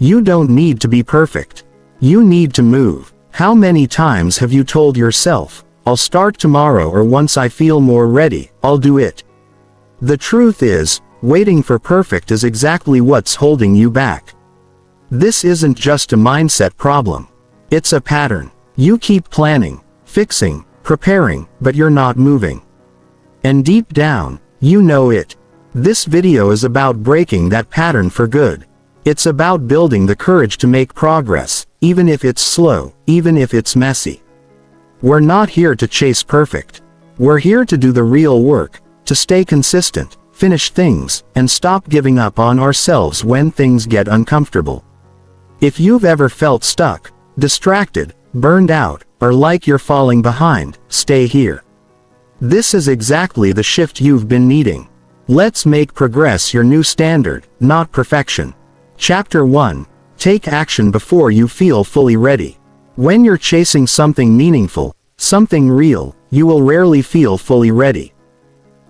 You don't need to be perfect. You need to move. How many times have you told yourself, "I'll start tomorrow," or "Once I feel more ready, I'll do it"? The truth is, waiting for perfect is exactly what's holding you back. This isn't just a mindset problem. It's a pattern. You keep planning, fixing, preparing, but you're not moving. And deep down, you know it. This video is about breaking that pattern for good. It's about building the courage to make progress, even if it's slow, even if it's messy. We're not here to chase perfect. We're here to do the real work, to stay consistent, finish things, and stop giving up on ourselves when things get uncomfortable. If you've ever felt stuck, distracted, burned out, or like you're falling behind, stay here. This is exactly the shift you've been needing. Let's make progress your new standard, not perfection. Chapter 1. Take action before you feel fully ready. When you're chasing something meaningful, something real, you will rarely feel fully ready.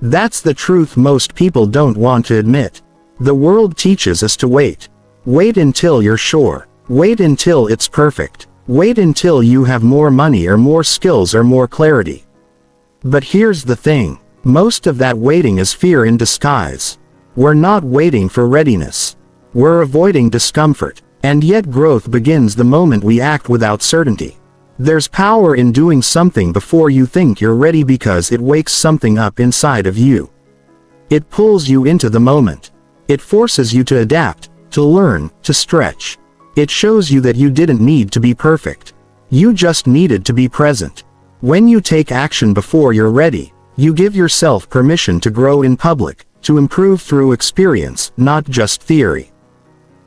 That's the truth most people don't want to admit. The world teaches us to wait. Wait until you're sure. Wait until it's perfect. Wait until you have more money or more skills or more clarity. But here's the thing. Most of that waiting is fear in disguise. We're not waiting for readiness. We're avoiding discomfort. And yet growth begins the moment we act without certainty. There's power in doing something before you think you're ready because it wakes something up inside of you. It pulls you into the moment. It forces you to adapt, to learn, to stretch. It shows you that you didn't need to be perfect. You just needed to be present. When you take action before you're ready, you give yourself permission to grow in public, to improve through experience, not just theory.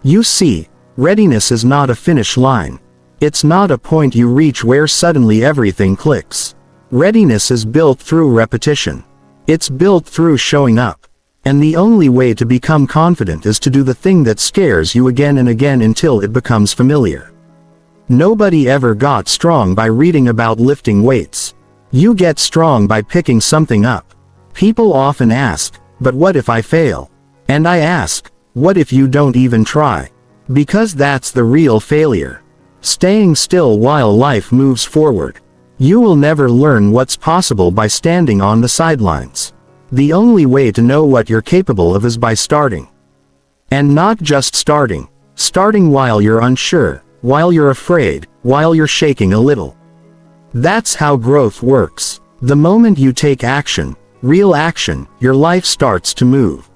You see, readiness is not a finish line. It's not a point you reach where suddenly everything clicks. Readiness is built through repetition. It's built through showing up. And the only way to become confident is to do the thing that scares you again and again until it becomes familiar. Nobody ever got strong by reading about lifting weights. You get strong by picking something up. People often ask, "But what if I fail?" And I ask, what if you don't even try? Because that's the real failure. Staying still while life moves forward. You will never learn what's possible by standing on the sidelines. The only way to know what you're capable of is by starting. And not just starting. Starting while you're unsure, while you're afraid, while you're shaking a little. That's how growth works. The moment you take action, real action, your life starts to move.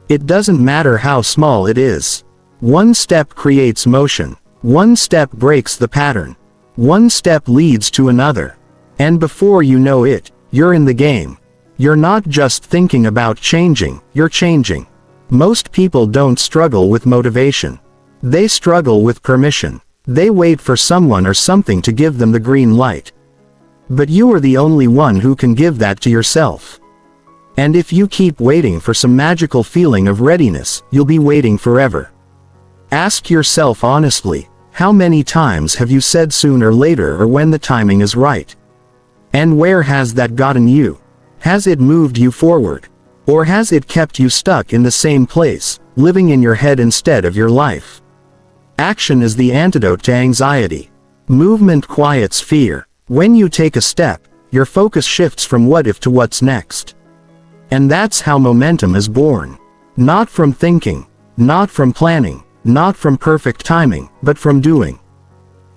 It doesn't matter how small it is. One step creates motion. One step breaks the pattern. One step leads to another. And before you know it, you're in the game. You're not just thinking about changing, you're changing. Most people don't struggle with motivation. They struggle with permission. They wait for someone or something to give them the green light. But you are the only one who can give that to yourself. And if you keep waiting for some magical feeling of readiness, you'll be waiting forever. Ask yourself honestly, how many times have you said sooner or later or when the timing is right? And where has that gotten you? Has it moved you forward? Or has it kept you stuck in the same place, living in your head instead of your life? Action is the antidote to anxiety. Movement quiets fear. When you take a step, your focus shifts from what if to what's next. And that's how momentum is born. Not from thinking, not from planning, not from perfect timing, but from doing.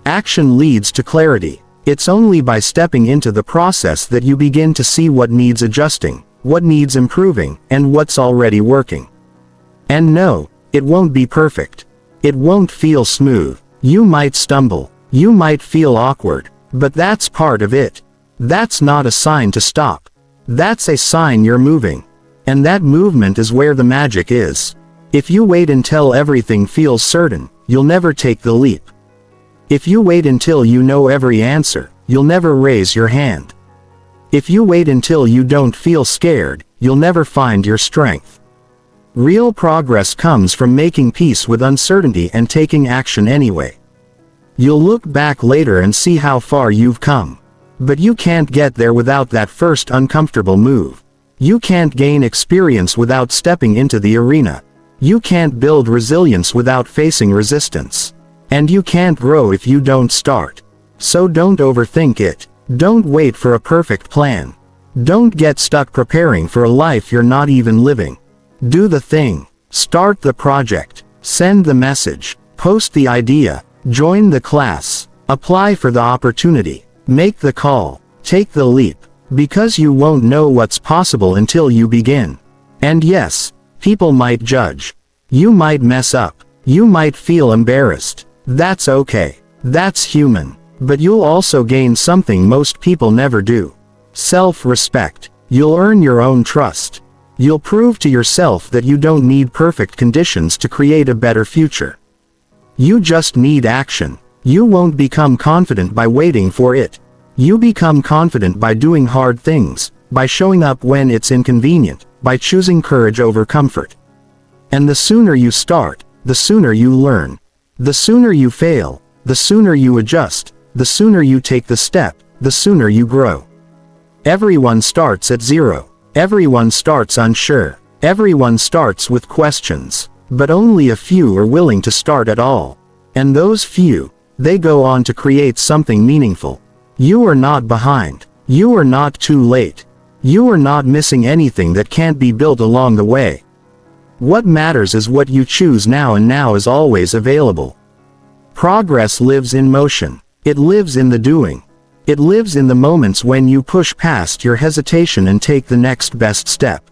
Action leads to clarity. It's only by stepping into the process that you begin to see what needs adjusting, what needs improving, and what's already working. And no, it won't be perfect. It won't feel smooth. You might stumble. You might feel awkward. But that's part of it. That's not a sign to stop. That's a sign you're moving. And that movement is where the magic is. If you wait until everything feels certain, you'll never take the leap. If you wait until you know every answer, you'll never raise your hand. If you wait until you don't feel scared, you'll never find your strength. Real progress comes from making peace with uncertainty and taking action anyway. You'll look back later and see how far you've come. But you can't get there without that first uncomfortable move. You can't gain experience without stepping into the arena. You can't build resilience without facing resistance. And you can't grow if you don't start. So don't overthink it. Don't wait for a perfect plan. Don't get stuck preparing for a life you're not even living. Do the thing. Start the project. Send the message. Post the idea. Join the class. Apply for the opportunity. Make the call. Take the leap. Because you won't know what's possible until you begin. And yes, people might judge. You might mess up. You might feel embarrassed. That's okay. That's human. But you'll also gain something most people never do. Self-respect. You'll earn your own trust. You'll prove to yourself that you don't need perfect conditions to create a better future. You just need action. You won't become confident by waiting for it. You become confident by doing hard things, by showing up when it's inconvenient, by choosing courage over comfort. And the sooner you start, the sooner you learn. The sooner you fail, the sooner you adjust, the sooner you take the step, the sooner you grow. Everyone starts at zero. Everyone starts unsure. Everyone starts with questions. But only a few are willing to start at all. And those few, they go on to create something meaningful. You are not behind. You are not too late. You are not missing anything that can't be built along the way. What matters is what you choose now, and now is always available. Progress lives in motion. It lives in the doing. It lives in the moments when you push past your hesitation and take the next best step.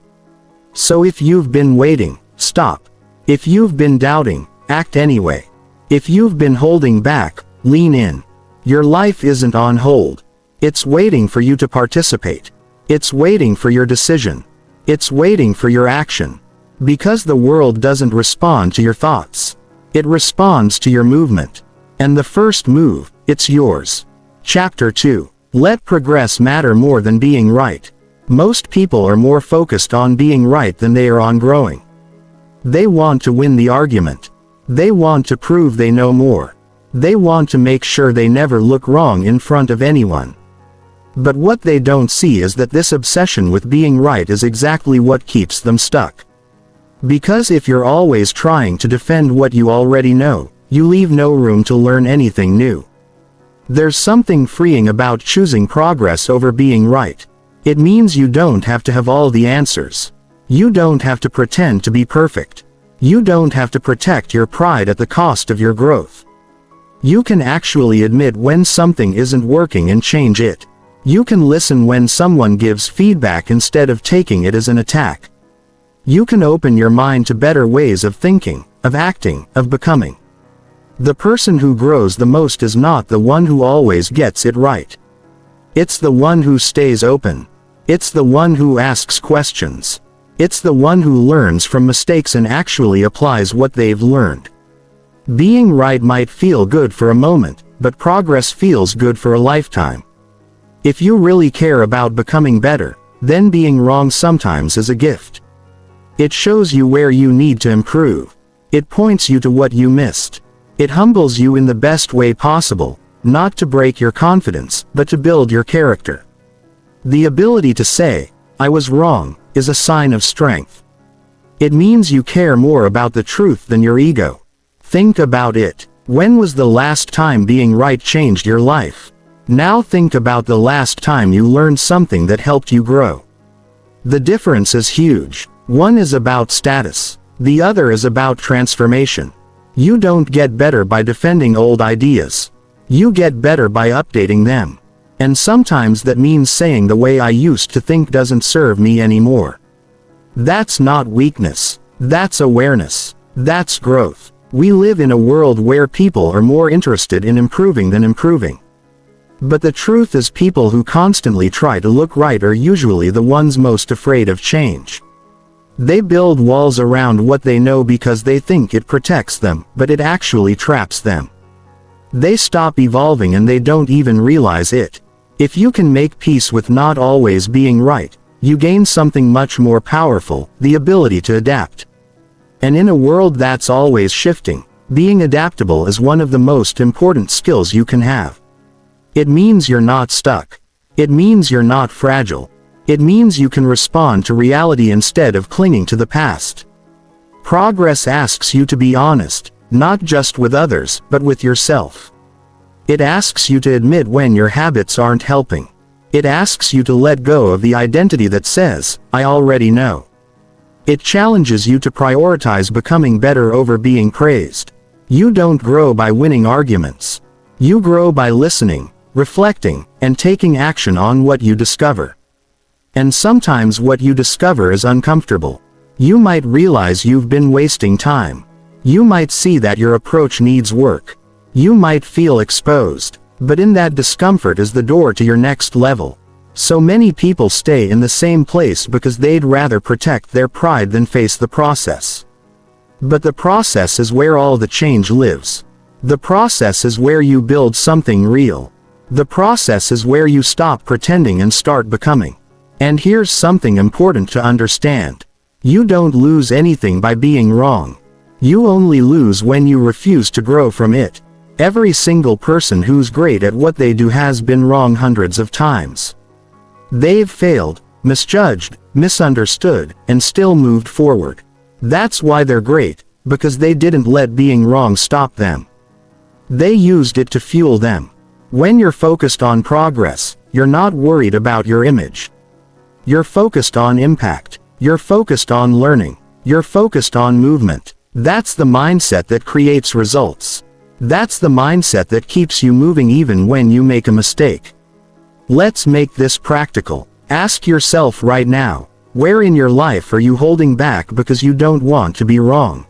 So if you've been waiting, stop. If you've been doubting, act anyway. If you've been holding back, lean in. Your life isn't on hold. It's waiting for you to participate. It's waiting for your decision. It's waiting for your action. Because the world doesn't respond to your thoughts. It responds to your movement. And the first move, it's yours. Chapter 2. Let progress matter more than being right. Most people are more focused on being right than they are on growing. They want to win the argument. They want to prove they know more. They want to make sure they never look wrong in front of anyone. But what they don't see is that this obsession with being right is exactly what keeps them stuck. Because if you're always trying to defend what you already know, you leave no room to learn anything new. There's something freeing about choosing progress over being right. It means you don't have to have all the answers. You don't have to pretend to be perfect. You don't have to protect your pride at the cost of your growth. You can actually admit when something isn't working and change it. You can listen when someone gives feedback instead of taking it as an attack. You can open your mind to better ways of thinking, of acting, of becoming. The person who grows the most is not the one who always gets it right. It's the one who stays open. It's the one who asks questions. It's the one who learns from mistakes and actually applies what they've learned. Being right might feel good for a moment, but progress feels good for a lifetime. If you really care about becoming better, then being wrong sometimes is a gift. It shows you where you need to improve. It points you to what you missed. It humbles you in the best way possible, not to break your confidence, but to build your character. The ability to say, "I was wrong," is a sign of strength. It means you care more about the truth than your ego. Think about it. When was the last time being right changed your life? Now think about the last time you learned something that helped you grow. The difference is huge. One is about status. The other is about transformation. You don't get better by defending old ideas. You get better by updating them. And sometimes that means saying, "The way I used to think doesn't serve me anymore." That's not weakness. That's awareness. That's growth. We live in a world where people are more interested in improving than improving. But the truth is, people who constantly try to look right are usually the ones most afraid of change. They build walls around what they know because they think it protects them, but it actually traps them. They stop evolving and they don't even realize it. If you can make peace with not always being right, you gain something much more powerful, the ability to adapt. And in a world that's always shifting, being adaptable is one of the most important skills you can have. It means you're not stuck. It means you're not fragile. It means you can respond to reality instead of clinging to the past. Progress asks you to be honest, not just with others, but with yourself. It asks you to admit when your habits aren't helping. It asks you to let go of the identity that says, "I already know." It challenges you to prioritize becoming better over being praised. You don't grow by winning arguments. You grow by listening, reflecting, and taking action on what you discover. And sometimes what you discover is uncomfortable. You might realize you've been wasting time. You might see that your approach needs work. You might feel exposed, but in that discomfort is the door to your next level. So many people stay in the same place because they'd rather protect their pride than face the process. But the process is where all the change lives. The process is where you build something real. The process is where you stop pretending and start becoming. And here's something important to understand. You don't lose anything by being wrong. You only lose when you refuse to grow from it. Every single person who's great at what they do has been wrong hundreds of times. They've failed, misjudged, misunderstood, and still moved forward. That's why they're great, because they didn't let being wrong stop them. They used it to fuel them. When you're focused on progress, you're not worried about your image. You're focused on impact. You're focused on learning. You're focused on movement. That's the mindset that creates results. That's the mindset that keeps you moving even when you make a mistake. Let's make this practical. Ask yourself right now, where in your life are you holding back because you don't want to be wrong?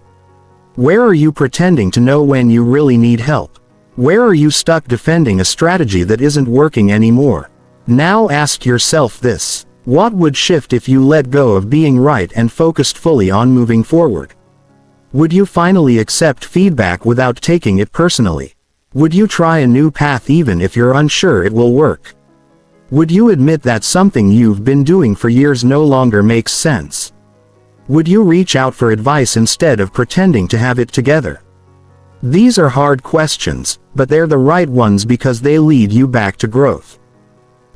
Where are you pretending to know when you really need help? Where are you stuck defending a strategy that isn't working anymore? Now ask yourself this: what would shift if you let go of being right and focused fully on moving forward? Would you finally accept feedback without taking it personally? Would you try a new path even if you're unsure it will work? Would you admit that something you've been doing for years no longer makes sense? Would you reach out for advice instead of pretending to have it together? These are hard questions, but they're the right ones because they lead you back to growth.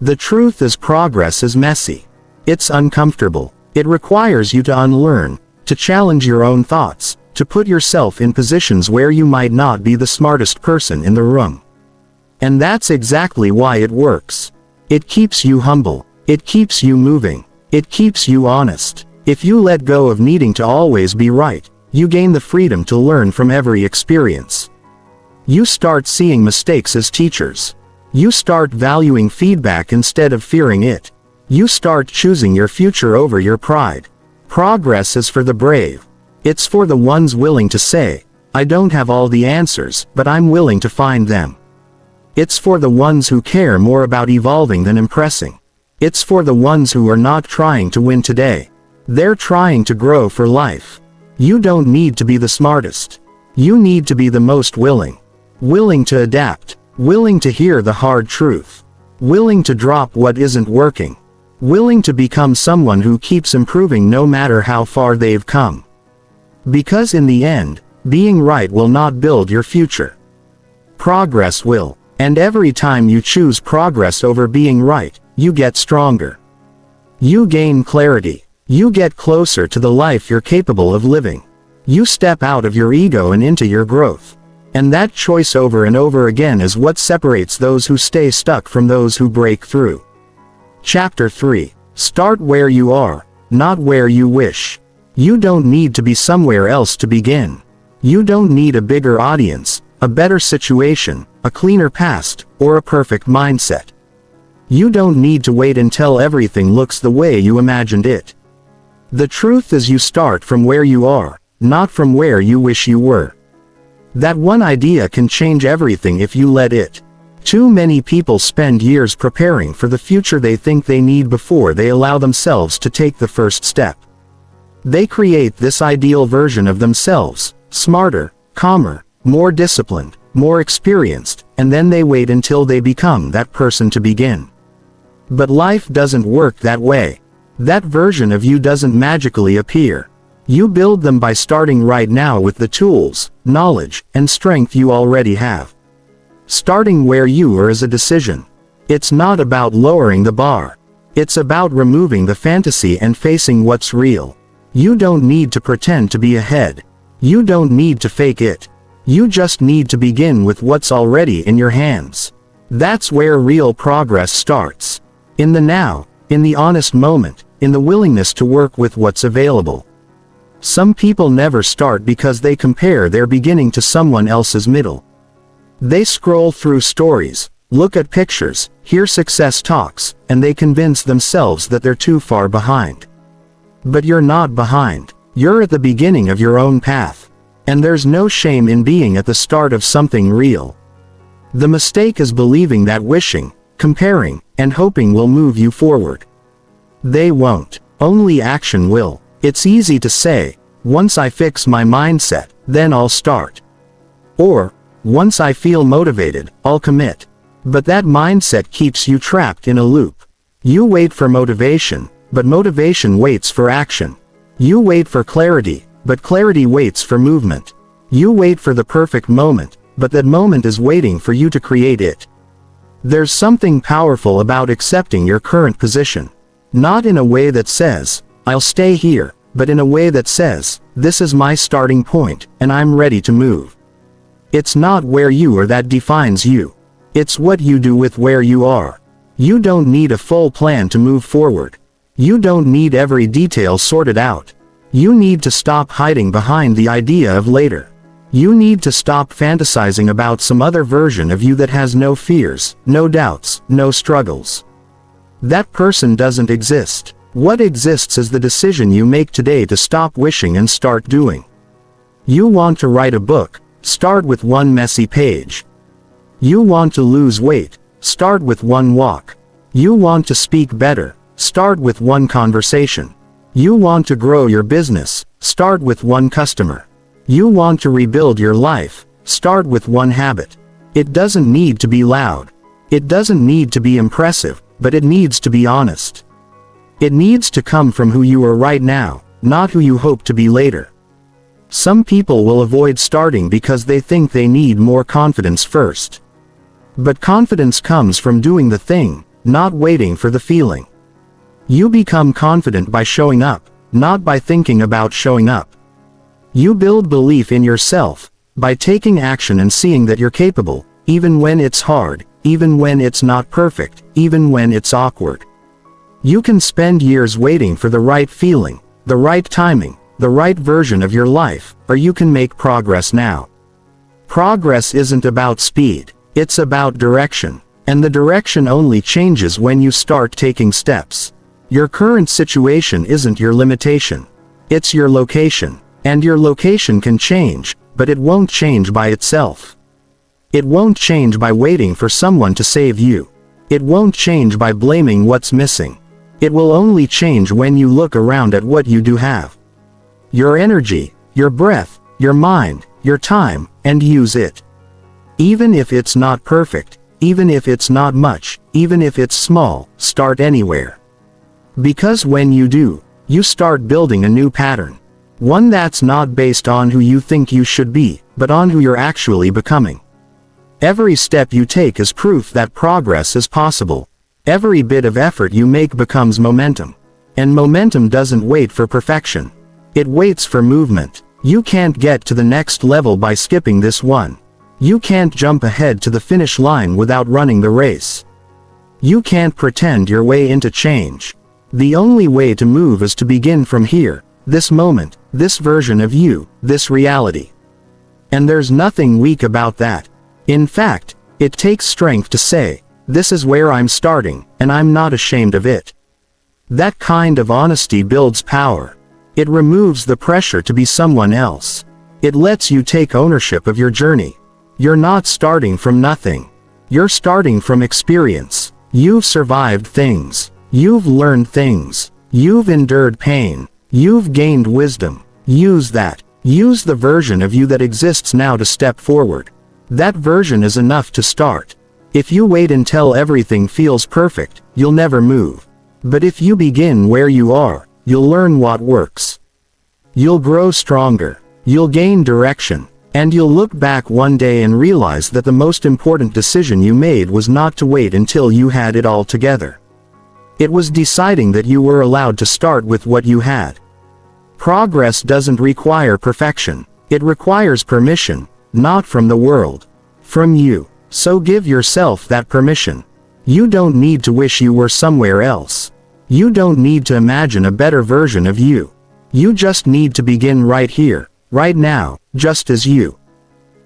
The truth is, progress is messy. It's uncomfortable. It requires you to unlearn, to challenge your own thoughts, to put yourself in positions where you might not be the smartest person in the room. And that's exactly why it works. It keeps you humble. It keeps you moving. It keeps you honest. If you let go of needing to always be right, you gain the freedom to learn from every experience. You start seeing mistakes as teachers. You start valuing feedback instead of fearing it. You start choosing your future over your pride. Progress is for the brave. It's for the ones willing to say, "I don't have all the answers, but I'm willing to find them." It's for the ones who care more about evolving than impressing. It's for the ones who are not trying to win today. They're trying to grow for life. You don't need to be the smartest. You need to be the most willing. Willing to adapt. Willing to hear the hard truth. Willing to drop what isn't working. Willing to become someone who keeps improving no matter how far they've come. Because in the end, being right will not build your future. Progress will. And every time you choose progress over being right, you get stronger. You gain clarity. You get closer to the life you're capable of living. You step out of your ego and into your growth. And that choice over and over again is what separates those who stay stuck from those who break through. Chapter 3. Start where you are, not where you wish. You don't need to be somewhere else to begin. You don't need a bigger audience, a better situation, a cleaner past, or a perfect mindset. You don't need to wait until everything looks the way you imagined it. The truth is, you start from where you are, not from where you wish you were. That one idea can change everything if you let it. Too many people spend years preparing for the future they think they need before they allow themselves to take the first step. They create this ideal version of themselves, smarter, calmer, more disciplined, more experienced, and then they wait until they become that person to begin. But life doesn't work that way. That version of you doesn't magically appear. You build them by starting right now with the tools, knowledge, and strength you already have. Starting where you are is a decision. It's not about lowering the bar. It's about removing the fantasy and facing what's real. You don't need to pretend to be ahead. You don't need to fake it. You just need to begin with what's already in your hands. That's where real progress starts. In the now, in the honest moment, in the willingness to work with what's available. Some people never start because they compare their beginning to someone else's middle. They scroll through stories, look at pictures, hear success talks, and they convince themselves that they're too far behind. But you're not behind. You're at the beginning of your own path. And there's no shame in being at the start of something real. The mistake is believing that wishing, comparing, and hoping will move you forward. They won't. Only action will. It's easy to say, once I fix my mindset, then I'll start. Or, once I feel motivated, I'll commit. But that mindset keeps you trapped in a loop. You wait for motivation, but motivation waits for action. You wait for clarity, but clarity waits for movement. You wait for the perfect moment, but that moment is waiting for you to create it. There's something powerful about accepting your current position. Not in a way that says, I'll stay here, but in a way that says, this is my starting point, and I'm ready to move. It's not where you are that defines you. It's what you do with where you are. You don't need a full plan to move forward. You don't need every detail sorted out. You need to stop hiding behind the idea of later. You need to stop fantasizing about some other version of you that has no fears, no doubts, no struggles. That person doesn't exist. What exists is the decision you make today to stop wishing and start doing. You want to write a book, start with one messy page. You want to lose weight, start with one walk. You want to speak better, start with one conversation. You want to grow your business, start with one customer. You want to rebuild your life, start with one habit. It doesn't need to be loud. It doesn't need to be impressive, but it needs to be honest. It needs to come from who you are right now, not who you hope to be later. Some people will avoid starting because they think they need more confidence first. But confidence comes from doing the thing, not waiting for the feeling. You become confident by showing up, not by thinking about showing up. You build belief in yourself by taking action and seeing that you're capable, even when it's hard, even when it's not perfect, even when it's awkward. You can spend years waiting for the right feeling, the right timing, the right version of your life, or you can make progress now. Progress isn't about speed, it's about direction, and the direction only changes when you start taking steps. Your current situation isn't your limitation, it's your location. And your location can change, but it won't change by itself. It won't change by waiting for someone to save you. It won't change by blaming what's missing. It will only change when you look around at what you do have. Your energy, your breath, your mind, your time, and use it. Even if it's not perfect, even if it's not much, even if it's small, start anywhere. Because when you do, you start building a new pattern. One that's not based on who you think you should be, but on who you're actually becoming. Every step you take is proof that progress is possible. Every bit of effort you make becomes momentum. And momentum doesn't wait for perfection. It waits for movement. You can't get to the next level by skipping this one. You can't jump ahead to the finish line without running the race. You can't pretend your way into change. The only way to move is to begin from here, this moment, this version of you, this reality. And there's nothing weak about that. In fact, it takes strength to say, this is where I'm starting, and I'm not ashamed of it. That kind of honesty builds power. It removes the pressure to be someone else. It lets you take ownership of your journey. You're not starting from nothing. You're starting from experience. You've survived things. You've learned things. You've endured pain. You've gained wisdom. Use that. Use the version of you that exists now to step forward. That version is enough to start. If you wait until everything feels perfect, you'll never move. But if you begin where you are, you'll learn what works. You'll grow stronger. You'll gain direction. And you'll look back one day and realize that the most important decision you made was not to wait until you had it all together. It was deciding that you were allowed to start with what you had. Progress doesn't require perfection. It requires permission, not from the world, from you. So give yourself that permission. You don't need to wish you were somewhere else. You don't need to imagine a better version of you. You just need to begin right here, right now, just as you.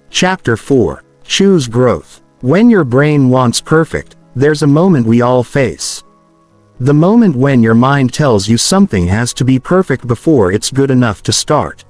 Chapter 4. Choose growth. When your brain wants perfect, there's a moment we all face. The moment when your mind tells you something has to be perfect before it's good enough to start.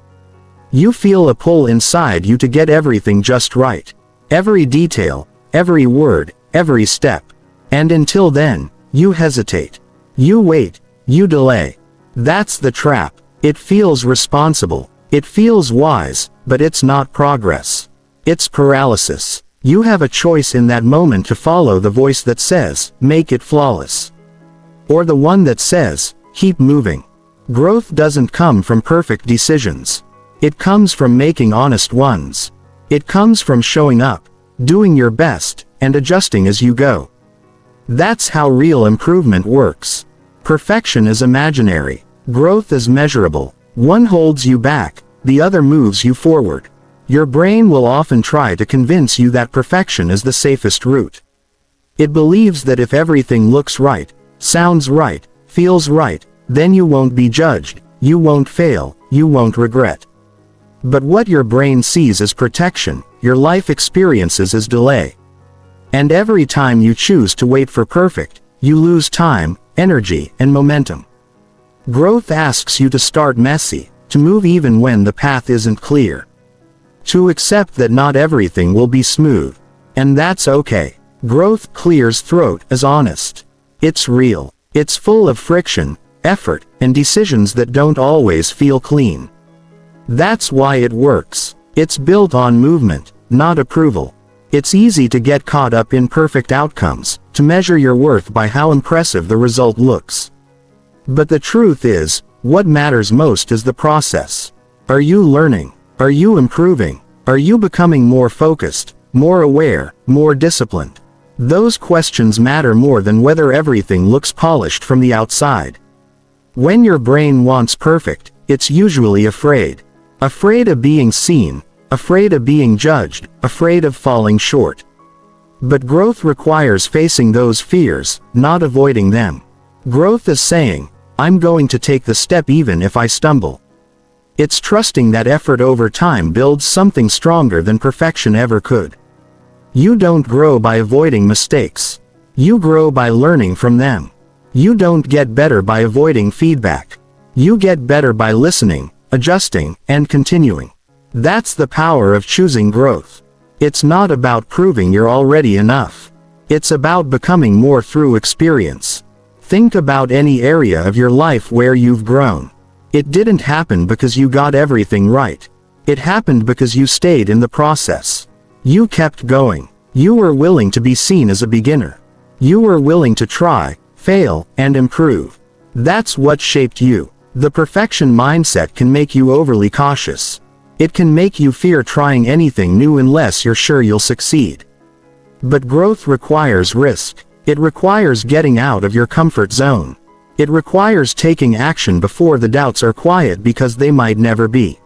You feel a pull inside you to get everything just right. Every detail, every word, every step. And until then, you hesitate. You wait, you delay. That's the trap. It feels responsible. It feels wise, but it's not progress. It's paralysis. You have a choice in that moment to follow the voice that says, make it flawless. Or the one that says, keep moving. Growth doesn't come from perfect decisions. It comes from making honest ones. It comes from showing up, doing your best, and adjusting as you go. That's how real improvement works. Perfection is imaginary. Growth is measurable. One holds you back, the other moves you forward. Your brain will often try to convince you that perfection is the safest route. It believes that if everything looks right, sounds right, feels right, then you won't be judged, you won't fail, you won't regret. But what your brain sees as protection, your life experiences as delay. And every time you choose to wait for perfect, you lose time, energy, and momentum. Growth asks you to start messy, to move even when the path isn't clear. To accept that not everything will be smooth. And that's okay. Growth clears throat as honest. It's real. It's full of friction, effort, and decisions that don't always feel clean. That's why it works. It's built on movement, not approval. It's easy to get caught up in perfect outcomes, to measure your worth by how impressive the result looks. But the truth is, what matters most is the process. Are you learning? Are you improving? Are you becoming more focused, more aware, more disciplined? Those questions matter more than whether everything looks polished from the outside. When your brain wants perfect, it's usually afraid. Afraid of being seen, afraid of being judged, afraid of falling short. But growth requires facing those fears, not avoiding them. Growth is saying, I'm going to take the step even if I stumble. It's trusting that effort over time builds something stronger than perfection ever could. You don't grow by avoiding mistakes. You grow by learning from them. You don't get better by avoiding feedback. You get better by listening, adjusting, and continuing. That's the power of choosing growth. It's not about proving you're already enough. It's about becoming more through experience. Think about any area of your life where you've grown. It didn't happen because you got everything right. It happened because you stayed in the process. You kept going. You were willing to be seen as a beginner. You were willing to try, fail, and improve. That's what shaped you. The perfection mindset can make you overly cautious. It can make you fear trying anything new unless you're sure you'll succeed. But growth requires risk. It requires getting out of your comfort zone. It requires taking action before the doubts are quiet because they might never be.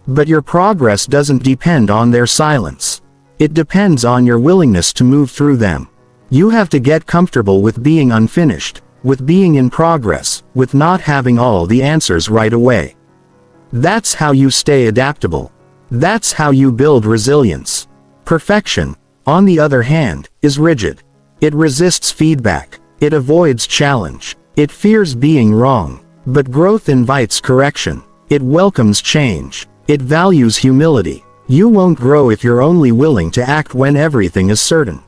But your progress doesn't depend on their silence. It depends on your willingness to move through them. You have to get comfortable with being unfinished, with being in progress, with not having all the answers right away. That's how you stay adaptable. That's how you build resilience. Perfection, on the other hand, is rigid. It resists feedback. It avoids challenge. It fears being wrong. But growth invites correction. It welcomes change. It values humility. You won't grow if you're only willing to act when everything is certain.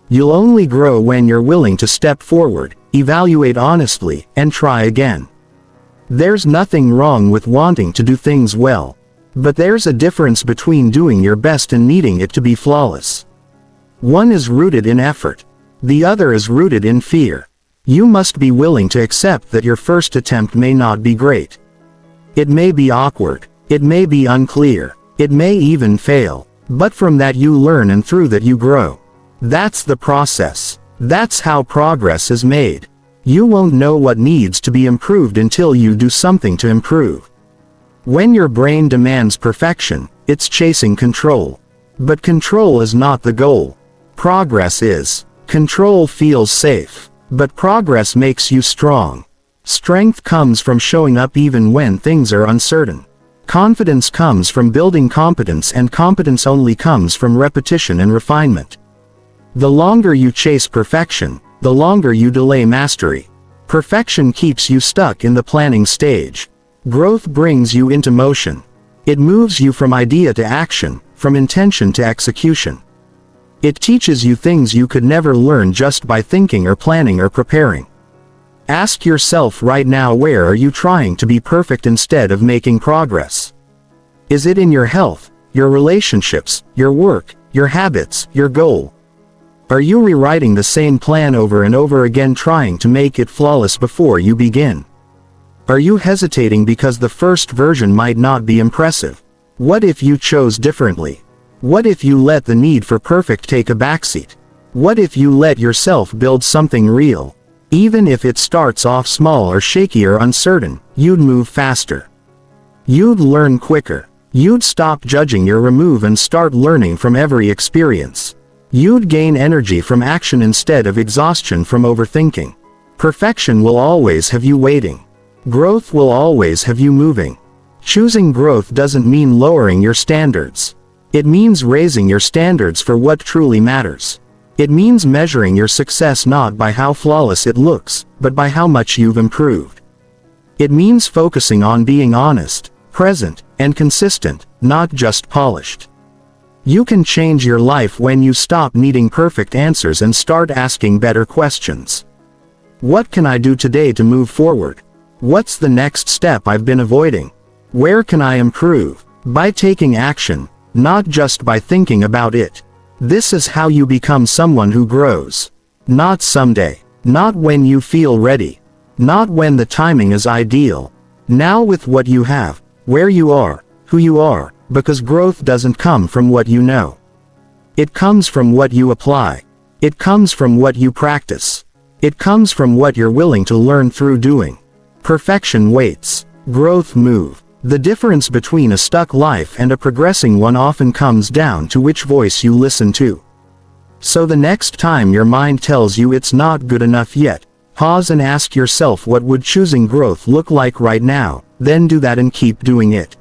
You'll only grow when you're willing to step forward, evaluate honestly, and try again. There's nothing wrong with wanting to do things well. But there's a difference between doing your best and needing it to be flawless. One is rooted in effort. The other is rooted in fear. You must be willing to accept that your first attempt may not be great. It may be awkward. It may be unclear. It may even fail. But from that you learn, and through that you grow. That's the process. That's how progress is made. You won't know what needs to be improved until you do something to improve. When your brain demands perfection, it's chasing control. But control is not the goal. Progress is. Control feels safe, but progress makes you strong. Strength comes from showing up even when things are uncertain. Confidence comes from building competence, and competence only comes from repetition and refinement. The longer you chase perfection, the longer you delay mastery. Perfection keeps you stuck in the planning stage. Growth brings you into motion. It moves you from idea to action, from intention to execution. It teaches you things you could never learn just by thinking or planning or preparing. Ask yourself right now, where are you trying to be perfect instead of making progress? Is it in your health, your relationships, your work, your habits, your goal? Are you rewriting the same plan over and over again, trying to make it flawless before you begin? Are you hesitating because the first version might not be impressive? What if you chose differently? What if you let the need for perfect take a backseat? What if you let yourself build something real? Even if it starts off small or shaky or uncertain, you'd move faster. You'd learn quicker. You'd stop judging your move and start learning from every experience. You'd gain energy from action instead of exhaustion from overthinking. Perfection will always have you waiting. Growth will always have you moving. Choosing growth doesn't mean lowering your standards. It means raising your standards for what truly matters. It means measuring your success not by how flawless it looks, but by how much you've improved. It means focusing on being honest, present, and consistent, not just polished. You can change your life when you stop needing perfect answers and start asking better questions. What can I do today to move forward? What's the next step I've been avoiding? Where can I improve? By taking action, not just by thinking about it. This is how you become someone who grows. Not someday. Not when you feel ready. Not when the timing is ideal. Now, with what you have, where you are, who you are, because growth doesn't come from what you know. It comes from what you apply. It comes from what you practice. It comes from what you're willing to learn through doing. Perfection waits. Growth moves. The difference between a stuck life and a progressing one often comes down to which voice you listen to. So the next time your mind tells you it's not good enough yet, pause and ask yourself, what would choosing growth look like right now? Then do that and keep doing it.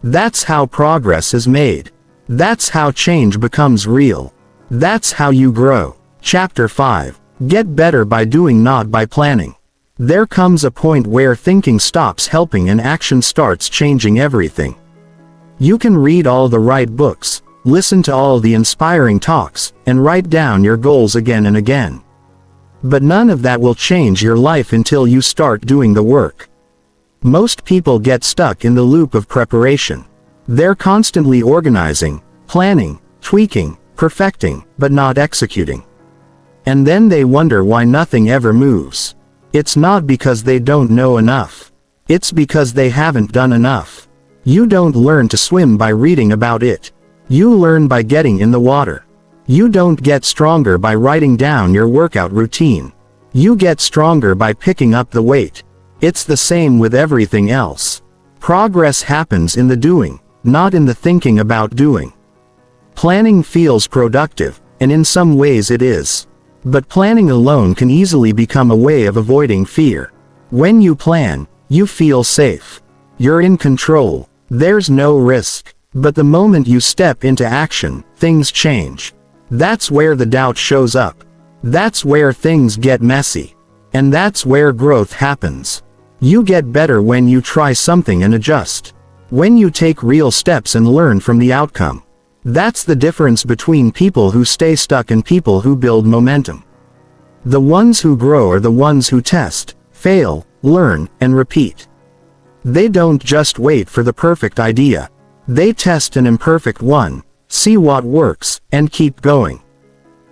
That's how progress is made. That's how change becomes real. That's how you grow. Chapter 5. Get better by doing, not by planning. There comes a point where thinking stops helping and action starts changing everything. You can read all the right books, listen to all the inspiring talks, and write down your goals again and again. But none of that will change your life until you start doing the work. Most people get stuck in the loop of preparation. They're constantly organizing, planning, tweaking, perfecting, but not executing. And then they wonder why nothing ever moves. It's not because they don't know enough. It's because they haven't done enough. You don't learn to swim by reading about it. You learn by getting in the water. You don't get stronger by writing down your workout routine. You get stronger by picking up the weight. It's the same with everything else. Progress happens in the doing, not in the thinking about doing. Planning feels productive, and in some ways it is. But planning alone can easily become a way of avoiding fear. When you plan, you feel safe. You're in control. There's no risk. But the moment you step into action, things change. That's where the doubt shows up. That's where things get messy. And that's where growth happens. You get better when you try something and adjust. When you take real steps and learn from the outcome. That's the difference between people who stay stuck and people who build momentum. The ones who grow are the ones who test, fail, learn, and repeat. They don't just wait for the perfect idea. They test an imperfect one, see what works, and keep going.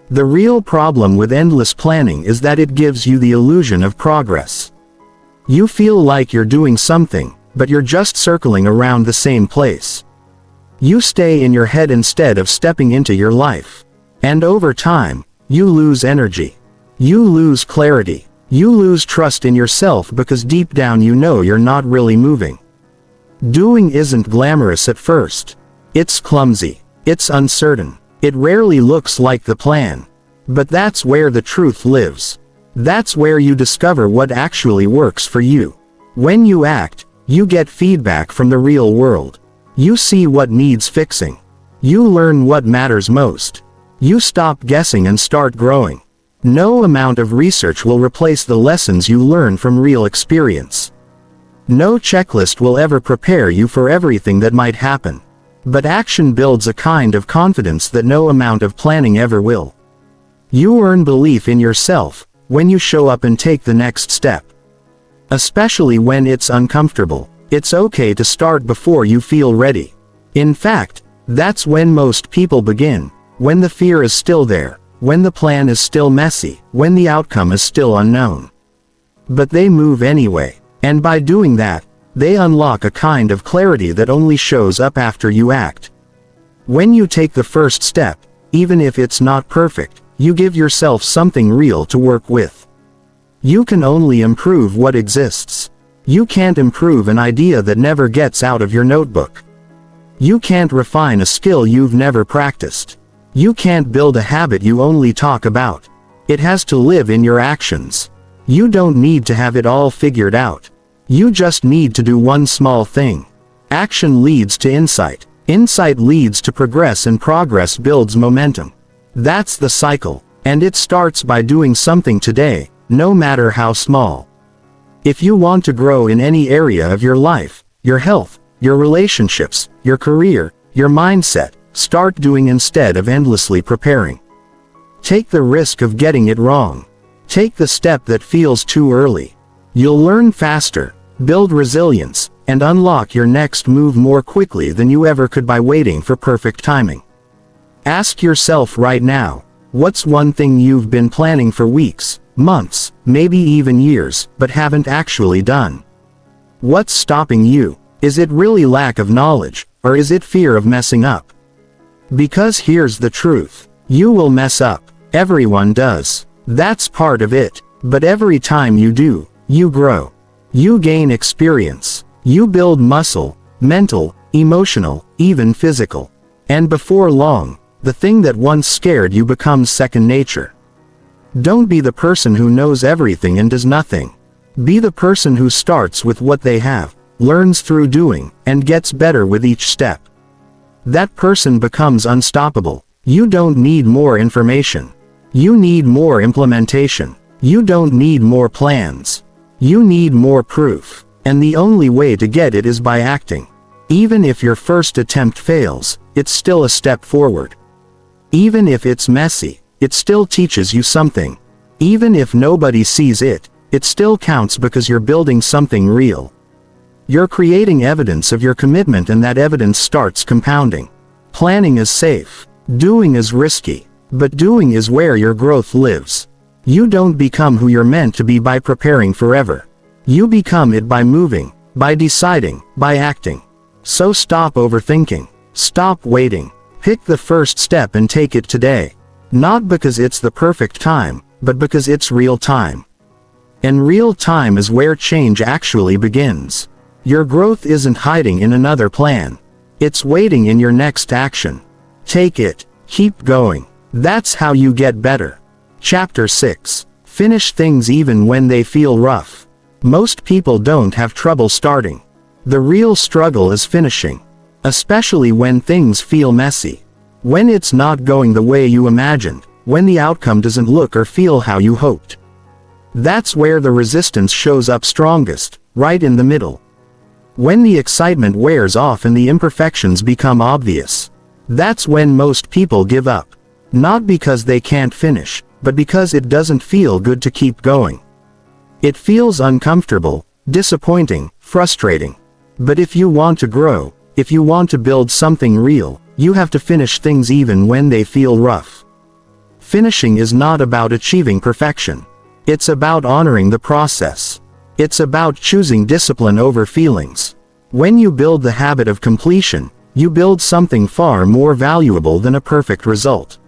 The real problem with endless planning is that it gives you the illusion of progress. You feel like you're doing something, but you're just circling around the same place. You stay in your head instead of stepping into your life. And over time, you lose energy. You lose clarity. You lose trust in yourself because deep down you know you're not really moving. Doing isn't glamorous at first. It's clumsy. It's uncertain. It rarely looks like the plan. But that's where the truth lives. That's where you discover what actually works for you. When you act, you get feedback from the real world. You see what needs fixing. You learn what matters most. You stop guessing and start growing. No amount of research will replace the lessons you learn from real experience. No checklist will ever prepare you for everything that might happen. But action builds a kind of confidence that no amount of planning ever will. You earn belief in yourself when you show up and take the next step. Especially when it's uncomfortable. It's okay to start before you feel ready. In fact, that's when most people begin, when the fear is still there, when the plan is still messy, when the outcome is still unknown. But they move anyway, and by doing that, they unlock a kind of clarity that only shows up after you act. When you take the first step, even if it's not perfect, you give yourself something real to work with. You can only improve what exists. You can't improve an idea that never gets out of your notebook. You can't refine a skill you've never practiced. You can't build a habit you only talk about. It has to live in your actions. You don't need to have it all figured out. You just need to do one small thing. Action leads to insight. Insight leads to progress, and progress builds momentum. That's the cycle, and it starts by doing something today, no matter how small. If you want to grow in any area of your life, your health, your relationships, your career, your mindset, start doing instead of endlessly preparing. Take the risk of getting it wrong. Take the step that feels too early. You'll learn faster, build resilience, and unlock your next move more quickly than you ever could by waiting for perfect timing. Ask yourself right now, what's one thing you've been planning for weeks, months, maybe even years, but haven't actually done? What's stopping you? Is it really lack of knowledge, or is it fear of messing up? Because here's the truth. You will mess up. Everyone does. That's part of it. But every time you do, you grow. You gain experience. You build muscle, mental, emotional, even physical. And before long, the thing that once scared you becomes second nature. Don't be the person who knows everything and does nothing. Be the person who starts with what they have, learns through doing, and gets better with each step. That person becomes unstoppable. You don't need more information. You need more implementation. You don't need more plans. You need more proof. And the only way to get it is by acting. Even if your first attempt fails, it's still a step forward. Even if it's messy, it still teaches you something. Even if nobody sees it, it still counts because you're building something real. You're creating evidence of your commitment, and that evidence starts compounding. Planning is safe. Doing is risky. But doing is where your growth lives. You don't become who you're meant to be by preparing forever. You become it by moving, by deciding, by acting. So stop overthinking. Stop waiting. Pick the first step and take it today. Not because it's the perfect time, but because it's real time. And real time is where change actually begins. Your growth isn't hiding in another plan. It's waiting in your next action. Take it. Keep going. That's how you get better. Chapter 6. Finish things even when they feel rough. Most people don't have trouble starting. The real struggle is finishing. Especially when things feel messy. When it's not going the way you imagined. When the outcome doesn't look or feel how you hoped. That's where the resistance shows up strongest, right in the middle. When the excitement wears off and the imperfections become obvious. That's when most people give up. Not because they can't finish, but because it doesn't feel good to keep going. It feels uncomfortable, disappointing, frustrating. But if you want to grow, if you want to build something real, you have to finish things even when they feel rough. Finishing is not about achieving perfection. It's about honoring the process. It's about choosing discipline over feelings. When you build the habit of completion, you build something far more valuable than a perfect result.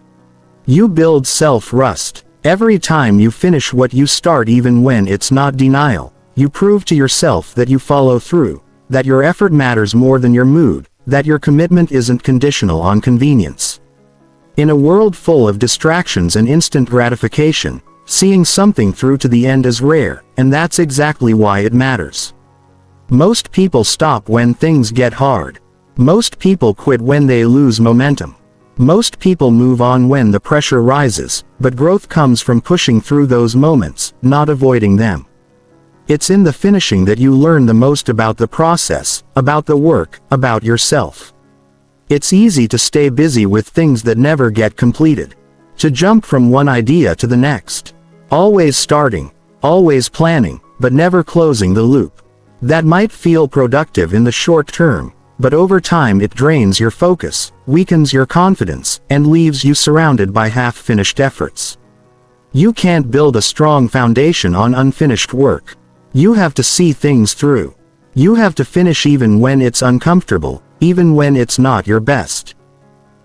You build self-trust. Every time you finish what you start, even when it's not denial, you prove to yourself that you follow through, that your effort matters more than your mood, that your commitment isn't conditional on convenience. In a world full of distractions and instant gratification, seeing something through to the end is rare, and that's exactly why it matters. Most people stop when things get hard. Most people quit when they lose momentum. Most people move on when the pressure rises, but growth comes from pushing through those moments, not avoiding them. It's in the finishing that you learn the most about the process, about the work, about yourself. It's easy to stay busy with things that never get completed. To jump from one idea to the next. Always starting, always planning, but never closing the loop. That might feel productive in the short term, but over time it drains your focus, weakens your confidence, and leaves you surrounded by half-finished efforts. You can't build a strong foundation on unfinished work. You have to see things through. You have to finish even when it's uncomfortable, even when it's not your best.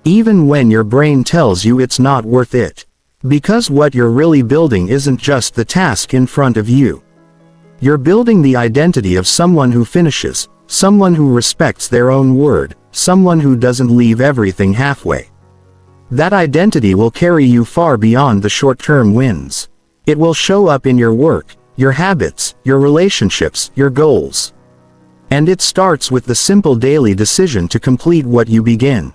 Even when your brain tells you it's not worth it. Because what you're really building isn't just the task in front of you. You're building the identity of someone who finishes, someone who respects their own word, someone who doesn't leave everything halfway. That identity will carry you far beyond the short-term wins. It will show up in your work, your habits, your relationships, your goals. And it starts with the simple daily decision to complete what you begin.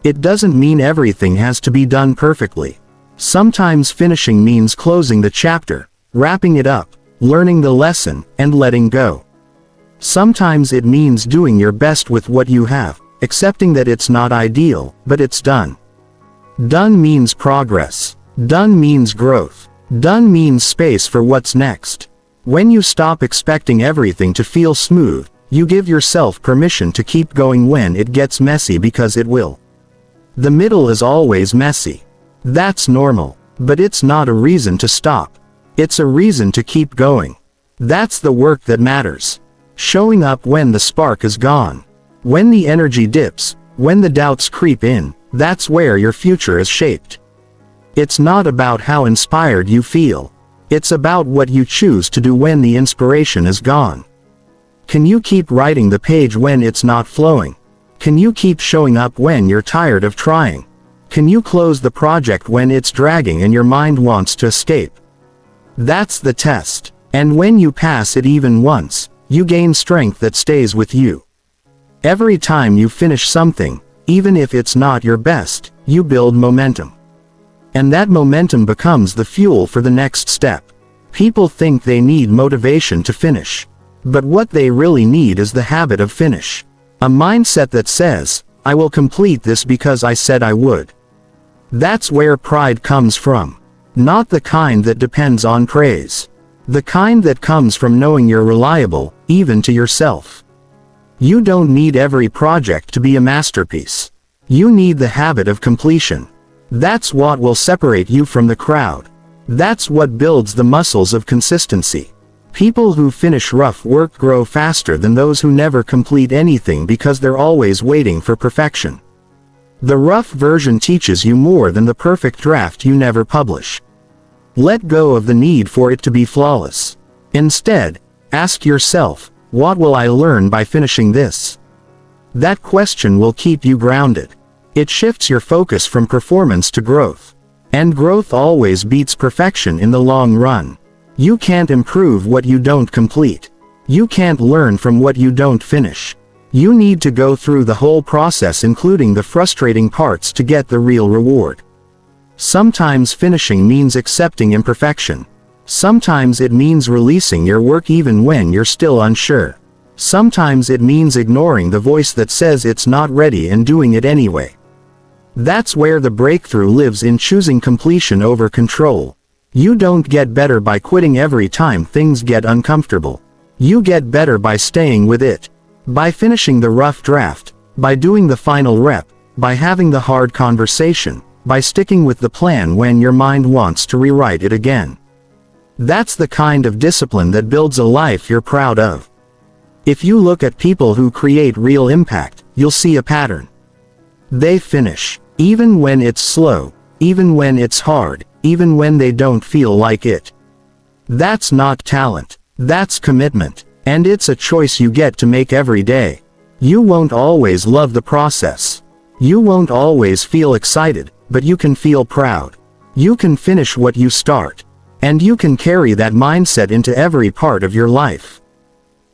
It doesn't mean everything has to be done perfectly. Sometimes finishing means closing the chapter, wrapping it up, learning the lesson, and letting go. Sometimes it means doing your best with what you have, accepting that it's not ideal, but it's done. Done means progress. Done means growth. Done means space for what's next. When you stop expecting everything to feel smooth, you give yourself permission to keep going when it gets messy, because it will. The middle is always messy. That's normal, but it's not a reason to stop. It's a reason to keep going. That's the work that matters. Showing up when the spark is gone. When the energy dips, when the doubts creep in, that's where your future is shaped. It's not about how inspired you feel. It's about what you choose to do when the inspiration is gone. Can you keep writing the page when it's not flowing? Can you keep showing up when you're tired of trying? Can you close the project when it's dragging and your mind wants to escape? That's the test. And when you pass it even once, you gain strength that stays with you. Every time you finish something, even if it's not your best, you build momentum. And that momentum becomes the fuel for the next step. People think they need motivation to finish. But what they really need is the habit of finish. A mindset that says, I will complete this because I said I would. That's where pride comes from. Not the kind that depends on praise. The kind that comes from knowing you're reliable, even to yourself. You don't need every project to be a masterpiece. You need the habit of completion. That's what will separate you from the crowd. That's what builds the muscles of consistency. People who finish rough work grow faster than those who never complete anything, because they're always waiting for perfection. The rough version teaches you more than the perfect draft you never publish. Let go of the need for it to be flawless. Instead, ask yourself, what will I learn by finishing this? That question will keep you grounded. It shifts your focus from performance to growth. And growth always beats perfection in the long run. You can't improve what you don't complete. You can't learn from what you don't finish. You need to go through the whole process, including the frustrating parts, to get the real reward. Sometimes finishing means accepting imperfection. Sometimes it means releasing your work even when you're still unsure. Sometimes it means ignoring the voice that says it's not ready and doing it anyway. That's where the breakthrough lives, in choosing completion over control. You don't get better by quitting every time things get uncomfortable. You get better by staying with it. By finishing the rough draft. By doing the final rep. By having the hard conversation. By sticking with the plan when your mind wants to rewrite it again. That's the kind of discipline that builds a life you're proud of. If you look at people who create real impact, you'll see a pattern. They finish, even when it's slow, even when it's hard, even when they don't feel like it. That's not talent. That's commitment. And it's a choice you get to make every day. You won't always love the process. You won't always feel excited, but you can feel proud. You can finish what you start. And you can carry that mindset into every part of your life.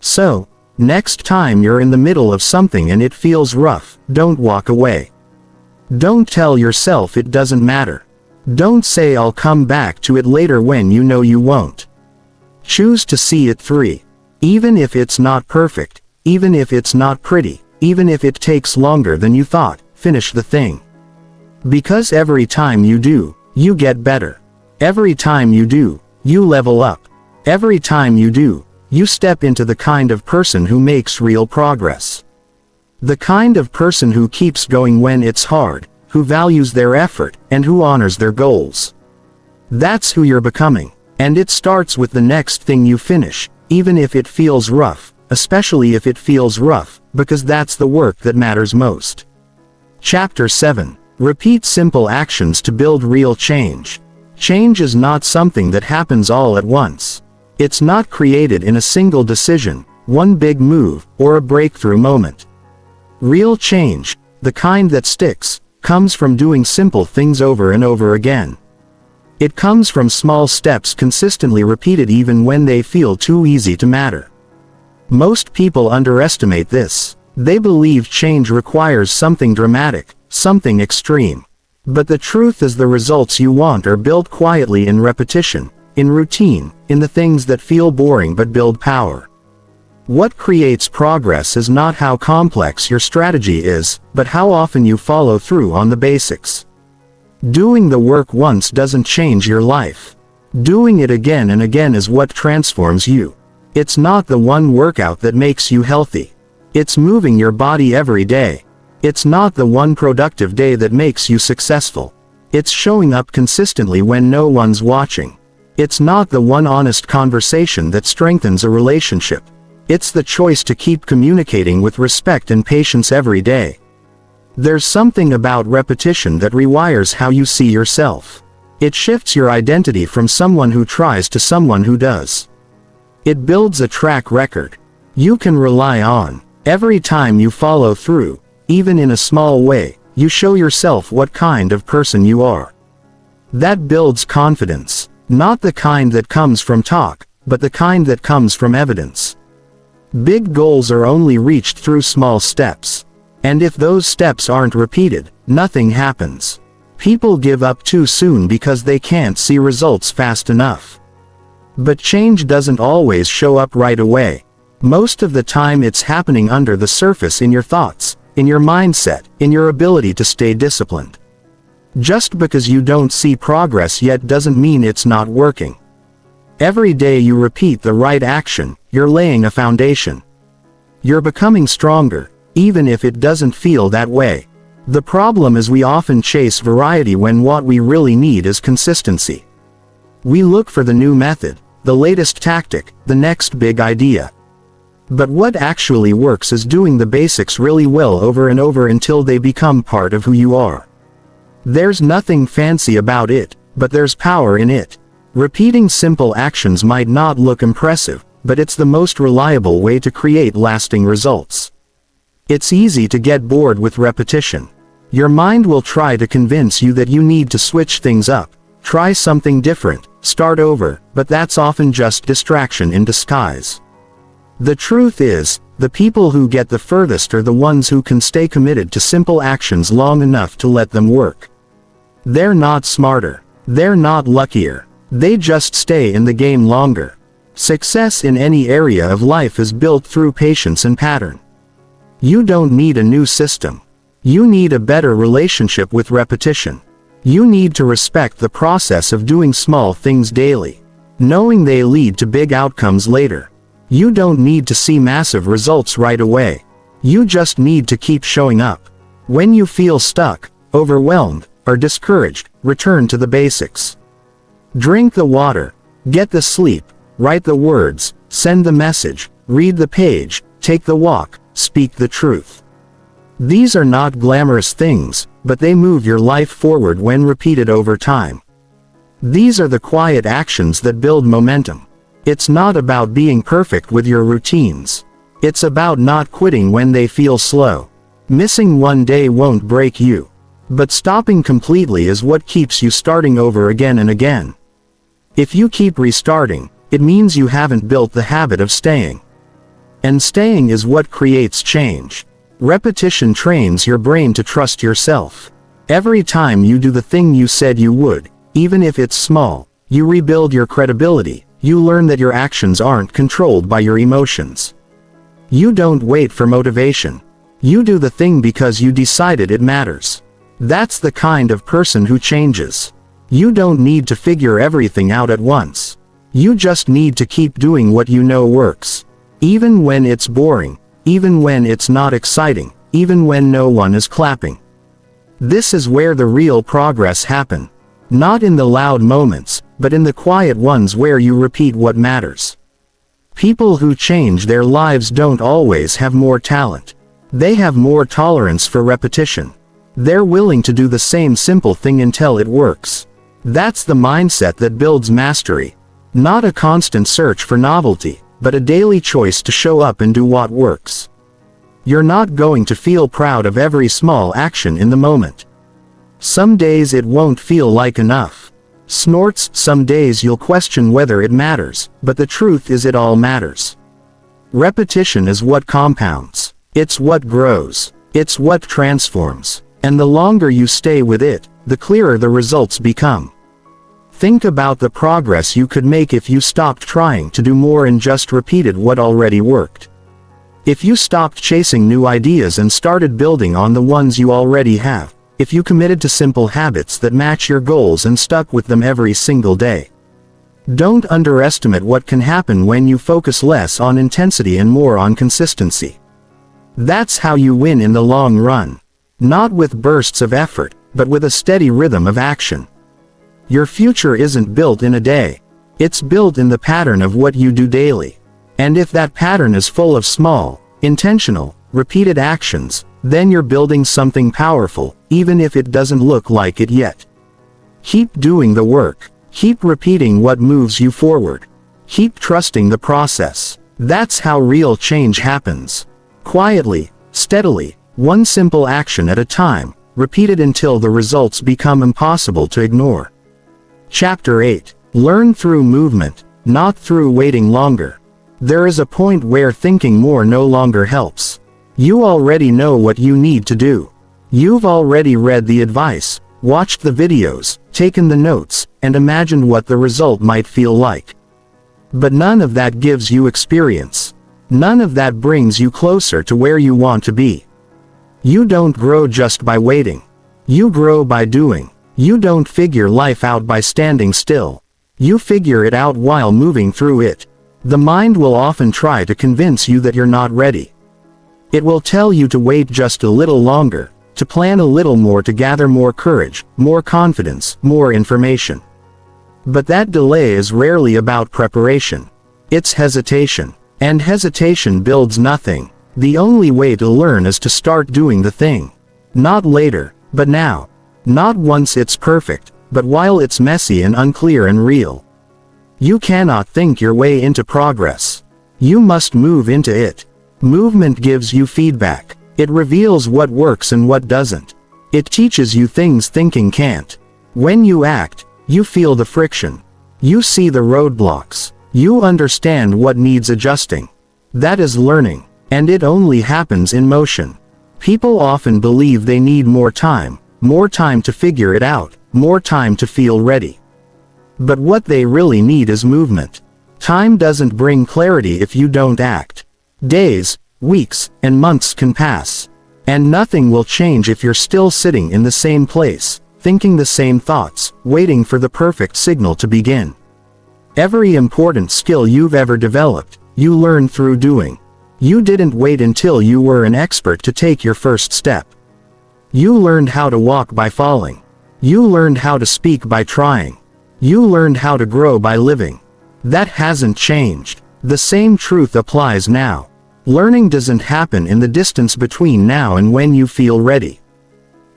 So, next time you're in the middle of something and it feels rough, don't walk away. Don't tell yourself it doesn't matter. Don't say I'll come back to it later when you know you won't. Choose to see it through. Even if it's not perfect, even if it's not pretty, even if it takes longer than you thought, finish the thing. Because every time you do, you get better. Every time you do, you level up. Every time you do, you step into the kind of person who makes real progress. The kind of person who keeps going when it's hard, who values their effort, and who honors their goals. That's who you're becoming, and it starts with the next thing you finish, even if it feels rough, especially if it feels rough, because that's the work that matters most. Chapter 7. Repeat simple actions to build real change. Change is not something that happens all at once. It's not created in a single decision, one big move, or a breakthrough moment. Real change, the kind that sticks, comes from doing simple things over and over again. It comes from small steps consistently repeated even when they feel too easy to matter. Most people underestimate this. They believe change requires something dramatic, something extreme. But the truth is the results you want are built quietly in repetition, in routine, in the things that feel boring but build power. What creates progress is not how complex your strategy is, but how often you follow through on the basics. Doing the work once doesn't change your life. Doing it again and again is what transforms you. It's not the one workout that makes you healthy. It's moving your body every day. It's not the one productive day that makes you successful. It's showing up consistently when no one's watching. It's not the one honest conversation that strengthens a relationship. It's the choice to keep communicating with respect and patience every day. There's something about repetition that rewires how you see yourself. It shifts your identity from someone who tries to someone who does. It builds a track record you can rely on. Every time you follow through, even in a small way, you show yourself what kind of person you are. That builds confidence, not the kind that comes from talk, but the kind that comes from evidence. Big goals are only reached through small steps. And if those steps aren't repeated, nothing happens. People give up too soon because they can't see results fast enough. But change doesn't always show up right away. Most of the time it's happening under the surface in your thoughts, in your mindset, in your ability to stay disciplined. Just because you don't see progress yet doesn't mean it's not working. Every day you repeat the right action, you're laying a foundation. You're becoming stronger, even if it doesn't feel that way. The problem is we often chase variety when what we really need is consistency. We look for the new method, the latest tactic, the next big idea. But what actually works is doing the basics really well over and over until they become part of who you are. There's nothing fancy about it, but there's power in it. Repeating simple actions might not look impressive, but it's the most reliable way to create lasting results. It's easy to get bored with repetition. Your mind will try to convince you that you need to switch things up, try something different, start over, but that's often just distraction in disguise. The truth is, the people who get the furthest are the ones who can stay committed to simple actions long enough to let them work. They're not smarter. They're not luckier. They just stay in the game longer. Success in any area of life is built through patience and pattern. You don't need a new system. You need a better relationship with repetition. You need to respect the process of doing small things daily, knowing they lead to big outcomes later. You don't need to see massive results right away. You just need to keep showing up. When you feel stuck, overwhelmed, or discouraged, return to the basics. Drink the water, get the sleep, write the words, send the message, read the page, take the walk, speak the truth. These are not glamorous things, but they move your life forward when repeated over time. These are the quiet actions that build momentum. It's not about being perfect with your routines. It's about not quitting when they feel slow. Missing one day won't break you. But stopping completely is what keeps you starting over again and again. If you keep restarting, it means you haven't built the habit of staying. And staying is what creates change. Repetition trains your brain to trust yourself. Every time you do the thing you said you would, even if it's small, you rebuild your credibility. You learn that your actions aren't controlled by your emotions. You don't wait for motivation. You do the thing because you decided it matters. That's the kind of person who changes. You don't need to figure everything out at once. You just need to keep doing what you know works. Even when it's boring, even when it's not exciting, even when no one is clapping. This is where the real progress happens. Not in the loud moments, but in the quiet ones where you repeat what matters. People who change their lives don't always have more talent. They have more tolerance for repetition. They're willing to do the same simple thing until it works. That's the mindset that builds mastery. Not a constant search for novelty, but a daily choice to show up and do what works. You're not going to feel proud of every small action in the moment. Some days it won't feel like enough. Some days you'll question whether it matters, but the truth is it all matters. Repetition is what compounds. It's what grows. It's what transforms. And the longer you stay with it, the clearer the results become. Think about the progress you could make if you stopped trying to do more and just repeated what already worked. If you stopped chasing new ideas and started building on the ones you already have. If you committed to simple habits that match your goals and stuck with them every single day. Don't underestimate what can happen when you focus less on intensity and more on consistency. That's how you win in the long run. Not with bursts of effort, but with a steady rhythm of action. Your future isn't built in a day. It's built in the pattern of what you do daily. And if that pattern is full of small, intentional, repeated actions, then you're building something powerful, even if it doesn't look like it yet. Keep doing the work. Keep repeating what moves you forward. Keep trusting the process. That's how real change happens. Quietly, steadily, one simple action at a time, repeated until the results become impossible to ignore. Chapter 8. Learn through movement, not through waiting longer. There is a point where thinking more no longer helps. You already know what you need to do. You've already read the advice, watched the videos, taken the notes, and imagined what the result might feel like. But none of that gives you experience. None of that brings you closer to where you want to be. You don't grow just by waiting. You grow by doing. You don't figure life out by standing still. You figure it out while moving through it. The mind will often try to convince you that you're not ready. It will tell you to wait just a little longer, to plan a little more, to gather more courage, more confidence, more information. But that delay is rarely about preparation. It's hesitation. And hesitation builds nothing. The only way to learn is to start doing the thing. Not later, but now. Not once it's perfect, but while it's messy and unclear and real. You cannot think your way into progress. You must move into it. Movement gives you feedback. It reveals what works and what doesn't. It teaches you things thinking can't. When you act, you feel the friction. You see the roadblocks. You understand what needs adjusting. That is learning. And it only happens in motion. People often believe they need more time to figure it out, more time to feel ready. But what they really need is movement. Time doesn't bring clarity if you don't act. Days, weeks, and months can pass. And nothing will change if you're still sitting in the same place, thinking the same thoughts, waiting for the perfect signal to begin. Every important skill you've ever developed, you learned through doing. You didn't wait until you were an expert to take your first step. You learned how to walk by falling. You learned how to speak by trying. You learned how to grow by living. That hasn't changed. The same truth applies now. Learning doesn't happen in the distance between now and when you feel ready.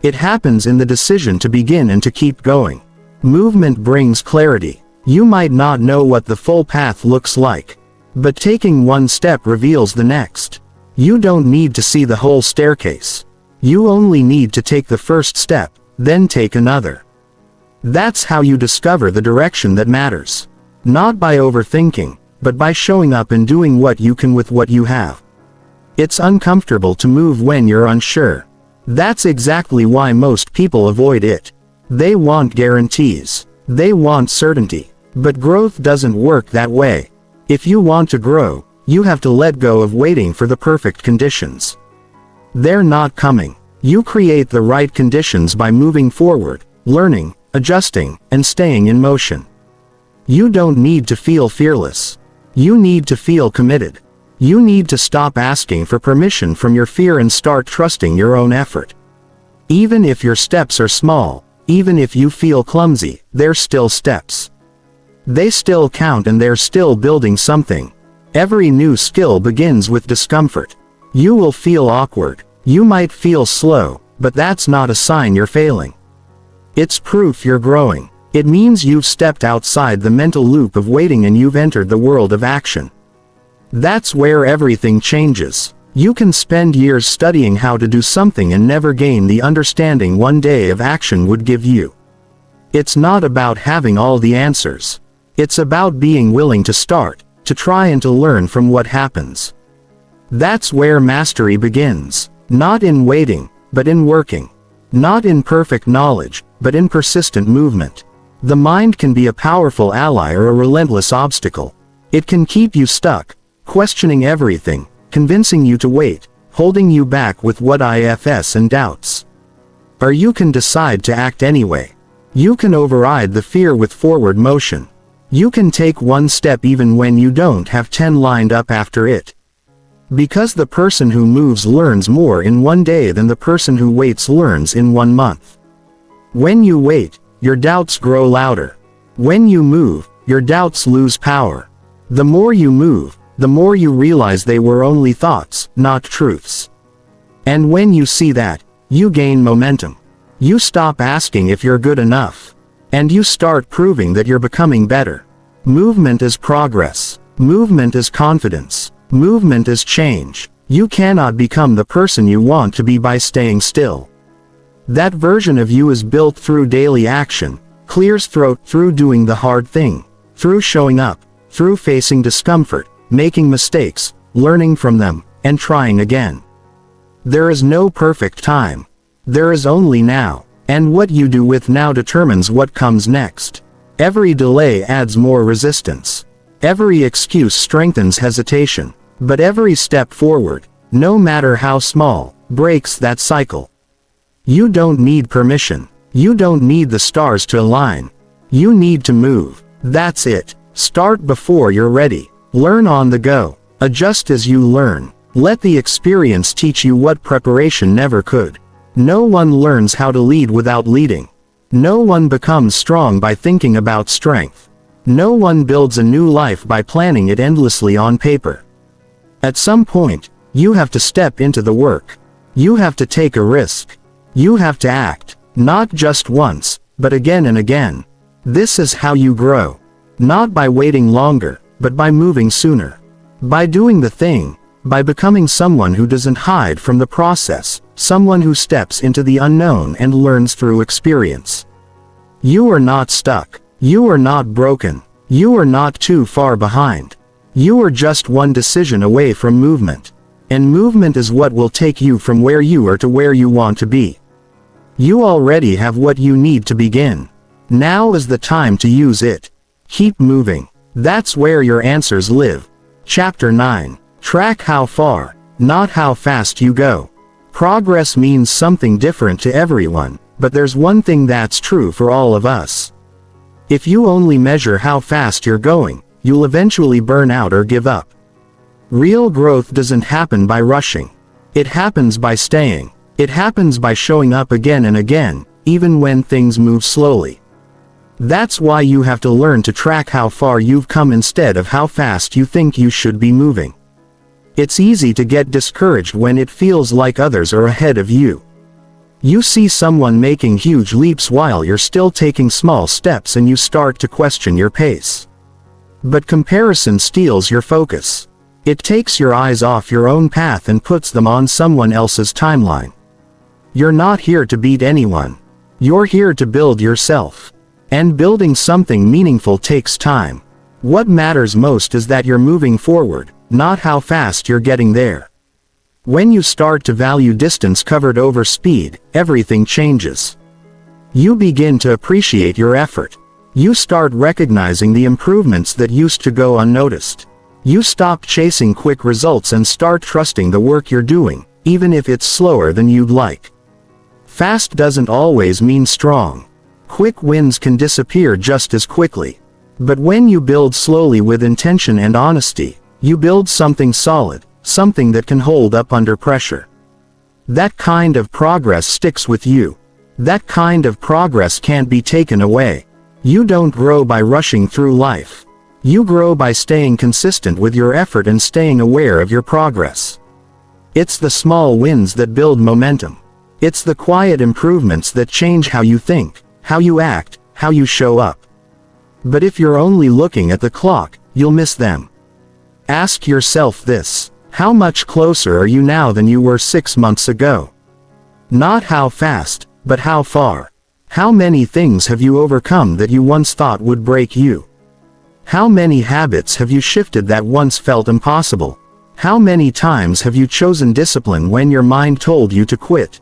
It happens in the decision to begin and to keep going. Movement brings clarity. You might not know what the full path looks like, but taking one step reveals the next. You don't need to see the whole staircase. You only need to take the first step, then take another. That's how you discover the direction that matters. Not by overthinking, but by showing up and doing what you can with what you have. It's uncomfortable to move when you're unsure. That's exactly why most people avoid it. They want guarantees. They want certainty. But growth doesn't work that way. If you want to grow, you have to let go of waiting for the perfect conditions. They're not coming. You create the right conditions by moving forward, learning, adjusting, and staying in motion. You don't need to feel fearless. You need to feel committed. You need to stop asking for permission from your fear and start trusting your own effort. Even if your steps are small, even if you feel clumsy, they're still steps. They still count and they're still building something. Every new skill begins with discomfort. You will feel awkward. You might feel slow, but that's not a sign you're failing. It's proof you're growing. It means you've stepped outside the mental loop of waiting and you've entered the world of action. That's where everything changes. You can spend years studying how to do something and never gain the understanding one day of action would give you. It's not about having all the answers. It's about being willing to start, to try and to learn from what happens. That's where mastery begins. Not in waiting, but in working. Not in perfect knowledge, but in persistent movement. The mind can be a powerful ally or a relentless obstacle. It can keep you stuck, questioning everything, convincing you to wait, holding you back with what ifs and doubts. Or you can decide to act anyway. You can override the fear with forward motion. You can take one step even when you don't have 10 lined up after it. Because the person who moves learns more in one day than the person who waits learns in 1 month. When you wait, your doubts grow louder. When you move, your doubts lose power. The more you move, the more you realize they were only thoughts, not truths. And when you see that, you gain momentum. You stop asking if you're good enough. And you start proving that you're becoming better. Movement is progress. Movement is confidence. Movement is change. You cannot become the person you want to be by staying still. That version of you is built through daily action, clears throat through doing the hard thing, through showing up, through facing discomfort, making mistakes, learning from them, and trying again. There is no perfect time. There is only now. And what you do with now determines what comes next. Every delay adds more resistance. Every excuse strengthens hesitation. But every step forward, no matter how small, breaks that cycle. You don't need permission. You don't need the stars to align. You need to move. That's it. Start before you're ready. Learn on the go. Adjust as you learn. Let the experience teach you what preparation never could. No one learns how to lead without leading. No one becomes strong by thinking about strength. No one builds a new life by planning it endlessly on paper. At some point, you have to step into the work. You have to take a risk. You have to act, not just once, but again and again. This is how you grow. Not by waiting longer, but by moving sooner. By doing the thing. By becoming someone who doesn't hide from the process, someone who steps into the unknown and learns through experience. You are not stuck. You are not broken. You are not too far behind. You are just one decision away from movement. And movement is what will take you from where you are to where you want to be. You already have what you need to begin. Now is the time to use it. Keep moving. That's where your answers live. Chapter 9. Track how far, not how fast you go. Progress means something different to everyone, but there's one thing that's true for all of us. If you only measure how fast you're going, you'll eventually burn out or give up. Real growth doesn't happen by rushing. It happens by staying. It happens by showing up again and again, even when things move slowly. That's why you have to learn to track how far you've come instead of how fast you think you should be moving. It's easy to get discouraged when it feels like others are ahead of you. You see someone making huge leaps while you're still taking small steps and you start to question your pace. But comparison steals your focus. It takes your eyes off your own path and puts them on someone else's timeline. You're not here to beat anyone. You're here to build yourself. And building something meaningful takes time. What matters most is that you're moving forward, not how fast you're getting there. When you start to value distance covered over speed, everything changes. You begin to appreciate your effort. You start recognizing the improvements that used to go unnoticed. You stop chasing quick results and start trusting the work you're doing, even if it's slower than you'd like. Fast doesn't always mean strong. Quick wins can disappear just as quickly. But when you build slowly with intention and honesty, you build something solid. Something that can hold up under pressure. That kind of progress sticks with you. That kind of progress can't be taken away. You don't grow by rushing through life. You grow by staying consistent with your effort and staying aware of your progress. It's the small wins that build momentum. It's the quiet improvements that change how you think, how you act, how you show up. But if you're only looking at the clock, you'll miss them. Ask yourself this. How much closer are you now than you were 6 months ago? Not how fast, but how far. How many things have you overcome that you once thought would break you? How many habits have you shifted that once felt impossible? How many times have you chosen discipline when your mind told you to quit?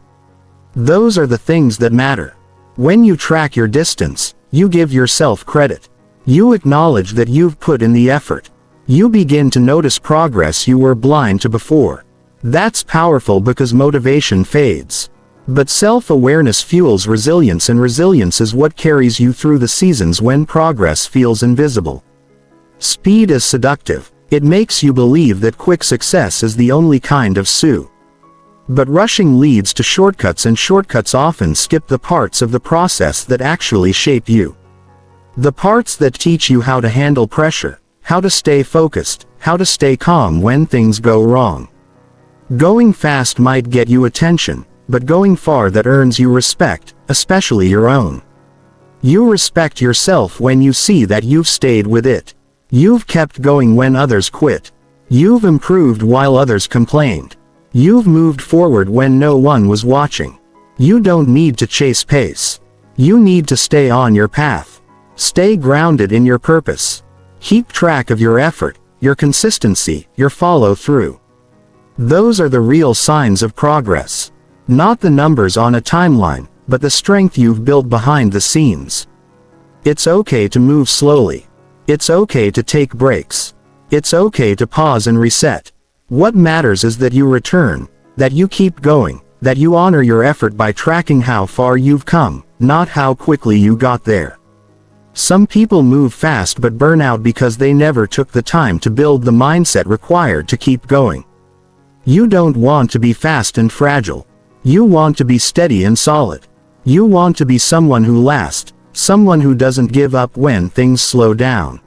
Those are the things that matter. When you track your distance, you give yourself credit. You acknowledge that you've put in the effort. You begin to notice progress you were blind to before. That's powerful because motivation fades. But self-awareness fuels resilience, and resilience is what carries you through the seasons when progress feels invisible. Speed is seductive. It makes you believe that quick success is the only kind of success. But rushing leads to shortcuts, and shortcuts often skip the parts of the process that actually shape you. The parts that teach you how to handle pressure, how to stay focused, how to stay calm when things go wrong. Going fast might get you attention, but going far that earns you respect, especially your own. You respect yourself when you see that you've stayed with it. You've kept going when others quit. You've improved while others complained. You've moved forward when no one was watching. You don't need to chase pace. You need to stay on your path. Stay grounded in your purpose. Keep track of your effort, your consistency, your follow-through. Those are the real signs of progress. Not the numbers on a timeline, but the strength you've built behind the scenes. It's okay to move slowly. It's okay to take breaks. It's okay to pause and reset. What matters is that you return, that you keep going, that you honor your effort by tracking how far you've come, not how quickly you got there. Some people move fast but burn out because they never took the time to build the mindset required to keep going. You don't want to be fast and fragile. You want to be steady and solid. You want to be someone who lasts, someone who doesn't give up when things slow down.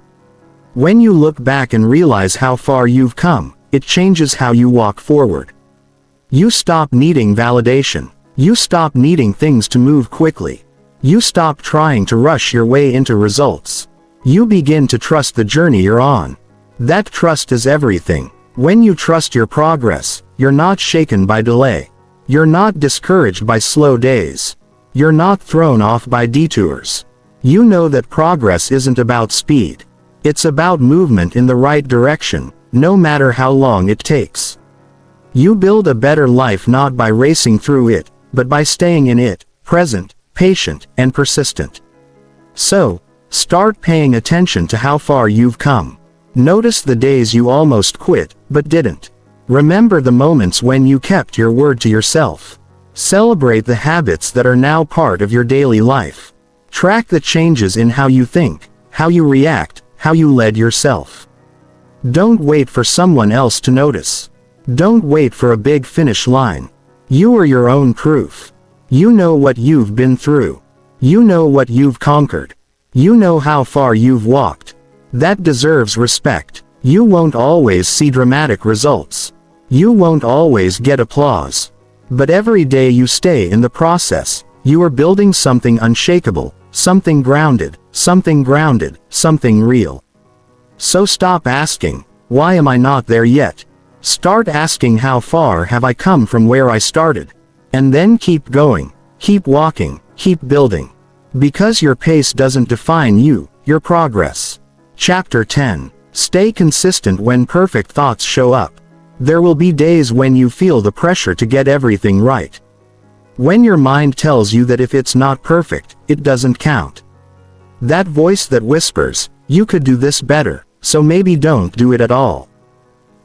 When you look back and realize how far you've come, it changes how you walk forward. You stop needing validation. You stop needing things to move quickly. You stop trying to rush your way into results. You begin to trust the journey you're on. That trust is everything. When you trust your progress, you're not shaken by delay. You're not discouraged by slow days. You're not thrown off by detours. You know that progress isn't about speed. It's about movement in the right direction, no matter how long it takes. You build a better life not by racing through it, but by staying in it, present, patient, and persistent. So, start paying attention to how far you've come. Notice the days you almost quit, but didn't. Remember the moments when you kept your word to yourself. Celebrate the habits that are now part of your daily life. Track the changes in how you think, how you react, how you led yourself. Don't wait for someone else to notice. Don't wait for a big finish line. You are your own proof. You know what you've been through. You know what you've conquered. You know how far you've walked. That deserves respect. You won't always see dramatic results. You won't always get applause. But every day you stay in the process, you are building something unshakable, something grounded, something real. So stop asking, why am I not there yet? Start asking, how far have I come from where I started? And then keep going, keep walking, keep building. Because your pace doesn't define you, your progress. Chapter 10. Stay consistent when perfect thoughts show up. There will be days when you feel the pressure to get everything right. When your mind tells you that if it's not perfect, it doesn't count. That voice that whispers, you could do this better, so maybe don't do it at all.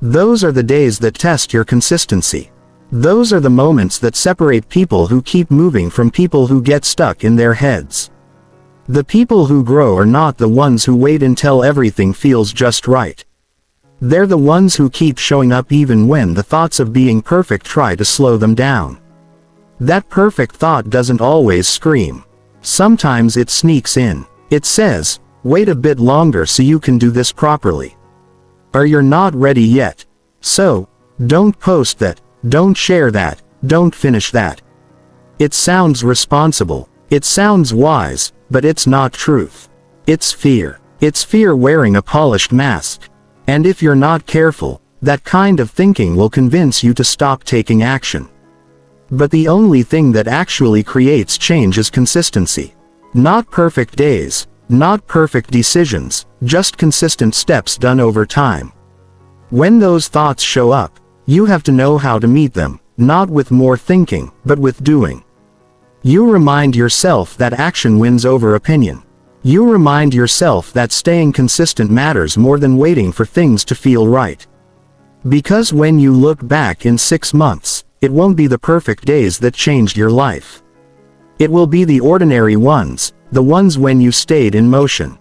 Those are the days that test your consistency. Those are the moments that separate people who keep moving from people who get stuck in their heads. The people who grow are not the ones who wait until everything feels just right. They're the ones who keep showing up even when the thoughts of being perfect try to slow them down. That perfect thought doesn't always scream. Sometimes it sneaks in. It says, wait a bit longer so you can do this properly. Or you're not ready yet. So, don't post that, don't share that, don't finish that. It sounds responsible, it sounds wise, but it's not truth. It's fear. It's fear wearing a polished mask. And if you're not careful, that kind of thinking will convince you to stop taking action. But the only thing that actually creates change is consistency. Not perfect days, not perfect decisions, just consistent steps done over time. When those thoughts show up, you have to know how to meet them, not with more thinking, but with doing. You remind yourself that action wins over opinion. You remind yourself that staying consistent matters more than waiting for things to feel right. Because when you look back in 6 months, it won't be the perfect days that changed your life. It will be the ordinary ones, the ones when you stayed in motion.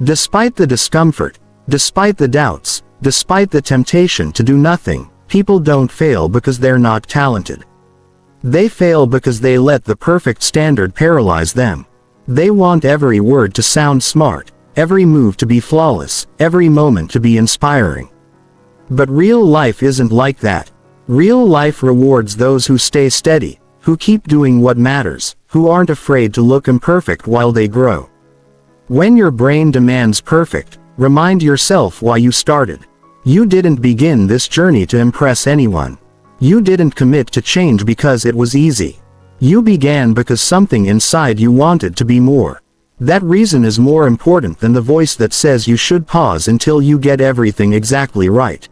Despite the discomfort, despite the doubts, despite the temptation to do nothing, people don't fail because they're not talented. They fail because they let the perfect standard paralyze them. They want every word to sound smart, every move to be flawless, every moment to be inspiring. But real life isn't like that. Real life rewards those who stay steady, who keep doing what matters, who aren't afraid to look imperfect while they grow. When your brain demands perfect, remind yourself why you started. You didn't begin this journey to impress anyone. You didn't commit to change because it was easy. You began because something inside you wanted to be more. That reason is more important than the voice that says you should pause until you get everything exactly right.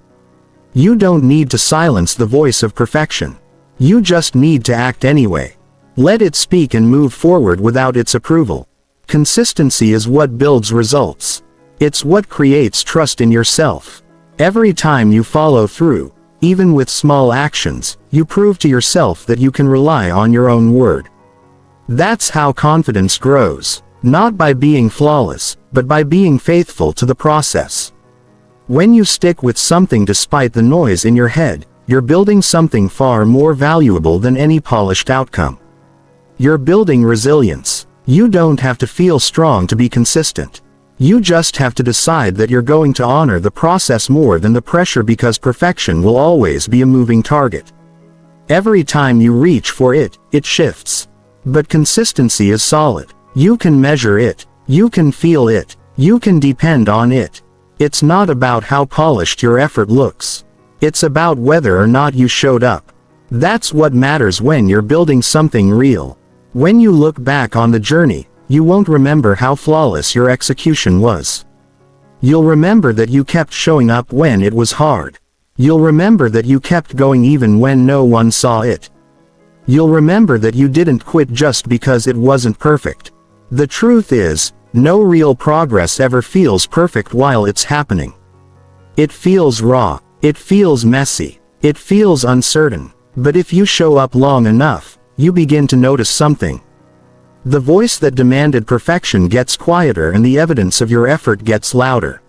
You don't need to silence the voice of perfection. You just need to act anyway. Let it speak and move forward without its approval. Consistency is what builds results. It's what creates trust in yourself. Every time you follow through, even with small actions, you prove to yourself that you can rely on your own word. That's how confidence grows, not by being flawless, but by being faithful to the process. When you stick with something despite the noise in your head, you're building something far more valuable than any polished outcome. You're building resilience. You don't have to feel strong to be consistent. You just have to decide that you're going to honor the process more than the pressure, because perfection will always be a moving target. Every time you reach for it, it shifts. But consistency is solid. You can measure it. You can feel it. You can depend on it. It's not about how polished your effort looks. It's about whether or not you showed up. That's what matters when you're building something real. When you look back on the journey, you won't remember how flawless your execution was. You'll remember that you kept showing up when it was hard. You'll remember that you kept going even when no one saw it. You'll remember that you didn't quit just because it wasn't perfect. The truth is, no real progress ever feels perfect while it's happening. It feels raw. It feels messy. It feels uncertain. But if you show up long enough, you begin to notice something. The voice that demanded perfection gets quieter and the evidence of your effort gets louder.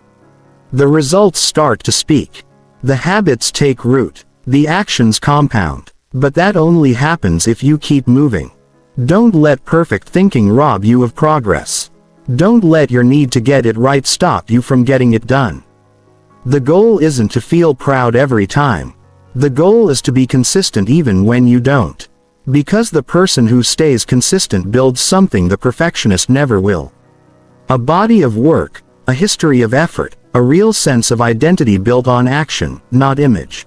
The results start to speak. The habits take root. The actions compound. But that only happens if you keep moving. Don't let perfect thinking rob you of progress. Don't let your need to get it right stop you from getting it done. The goal isn't to feel proud every time. The goal is to be consistent even when you don't. Because the person who stays consistent builds something the perfectionist never will. A body of work, a history of effort, a real sense of identity built on action, not image.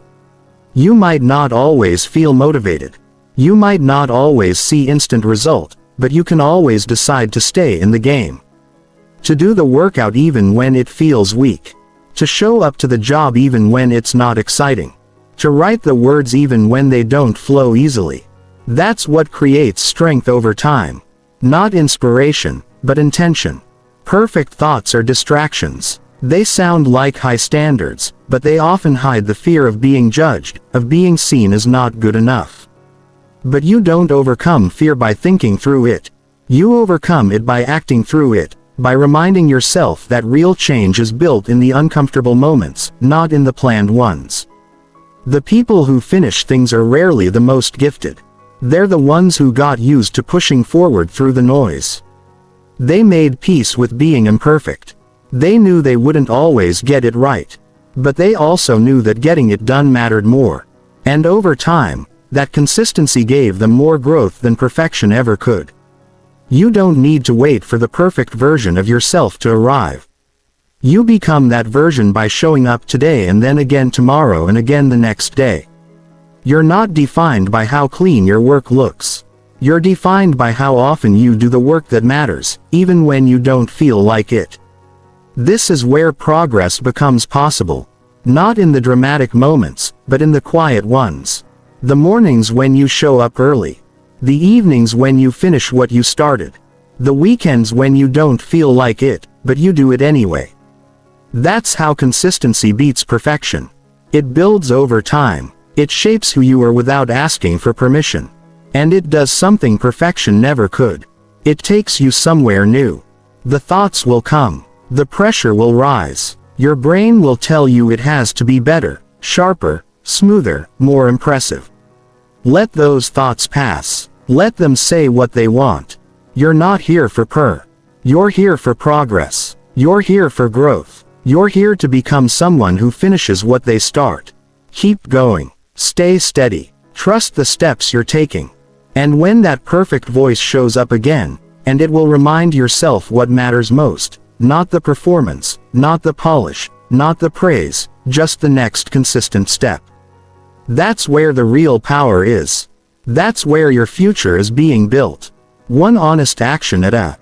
You might not always feel motivated. You might not always see instant result, but you can always decide to stay in the game. To do the workout even when it feels weak. To show up to the job even when it's not exciting. To write the words even when they don't flow easily. That's what creates strength over time. Not inspiration, but intention. Perfect thoughts are distractions. They sound like high standards, but they often hide the fear of being judged, of being seen as not good enough. But you don't overcome fear by thinking through it. You overcome it by acting through it, by reminding yourself that real change is built in the uncomfortable moments, not in the planned ones. The people who finish things are rarely the most gifted. They're the ones who got used to pushing forward through the noise. They made peace with being imperfect. They knew they wouldn't always get it right. But they also knew that getting it done mattered more. And over time, that consistency gave them more growth than perfection ever could. You don't need to wait for the perfect version of yourself to arrive. You become that version by showing up today and then again tomorrow and again the next day. You're not defined by how clean your work looks. You're defined by how often you do the work that matters, even when you don't feel like it. This is where progress becomes possible. Not in the dramatic moments, but in the quiet ones. The mornings when you show up early. The evenings when you finish what you started. The weekends when you don't feel like it, but you do it anyway. That's how consistency beats perfection. It builds over time. It shapes who you are without asking for permission. And it does something perfection never could. It takes you somewhere new. The thoughts will come. The pressure will rise. Your brain will tell you it has to be better, sharper, smoother, more impressive. Let those thoughts pass. Let them say what they want. You're not here for You're here for progress. You're here for growth. You're here to become someone who finishes what they start. Keep going. Stay steady. Trust the steps you're taking. And when that perfect voice shows up again, and it will remind yourself what matters most, not the performance, not the polish, not the praise, just the next consistent step. That's where the real power is. That's where your future is being built. One honest action at a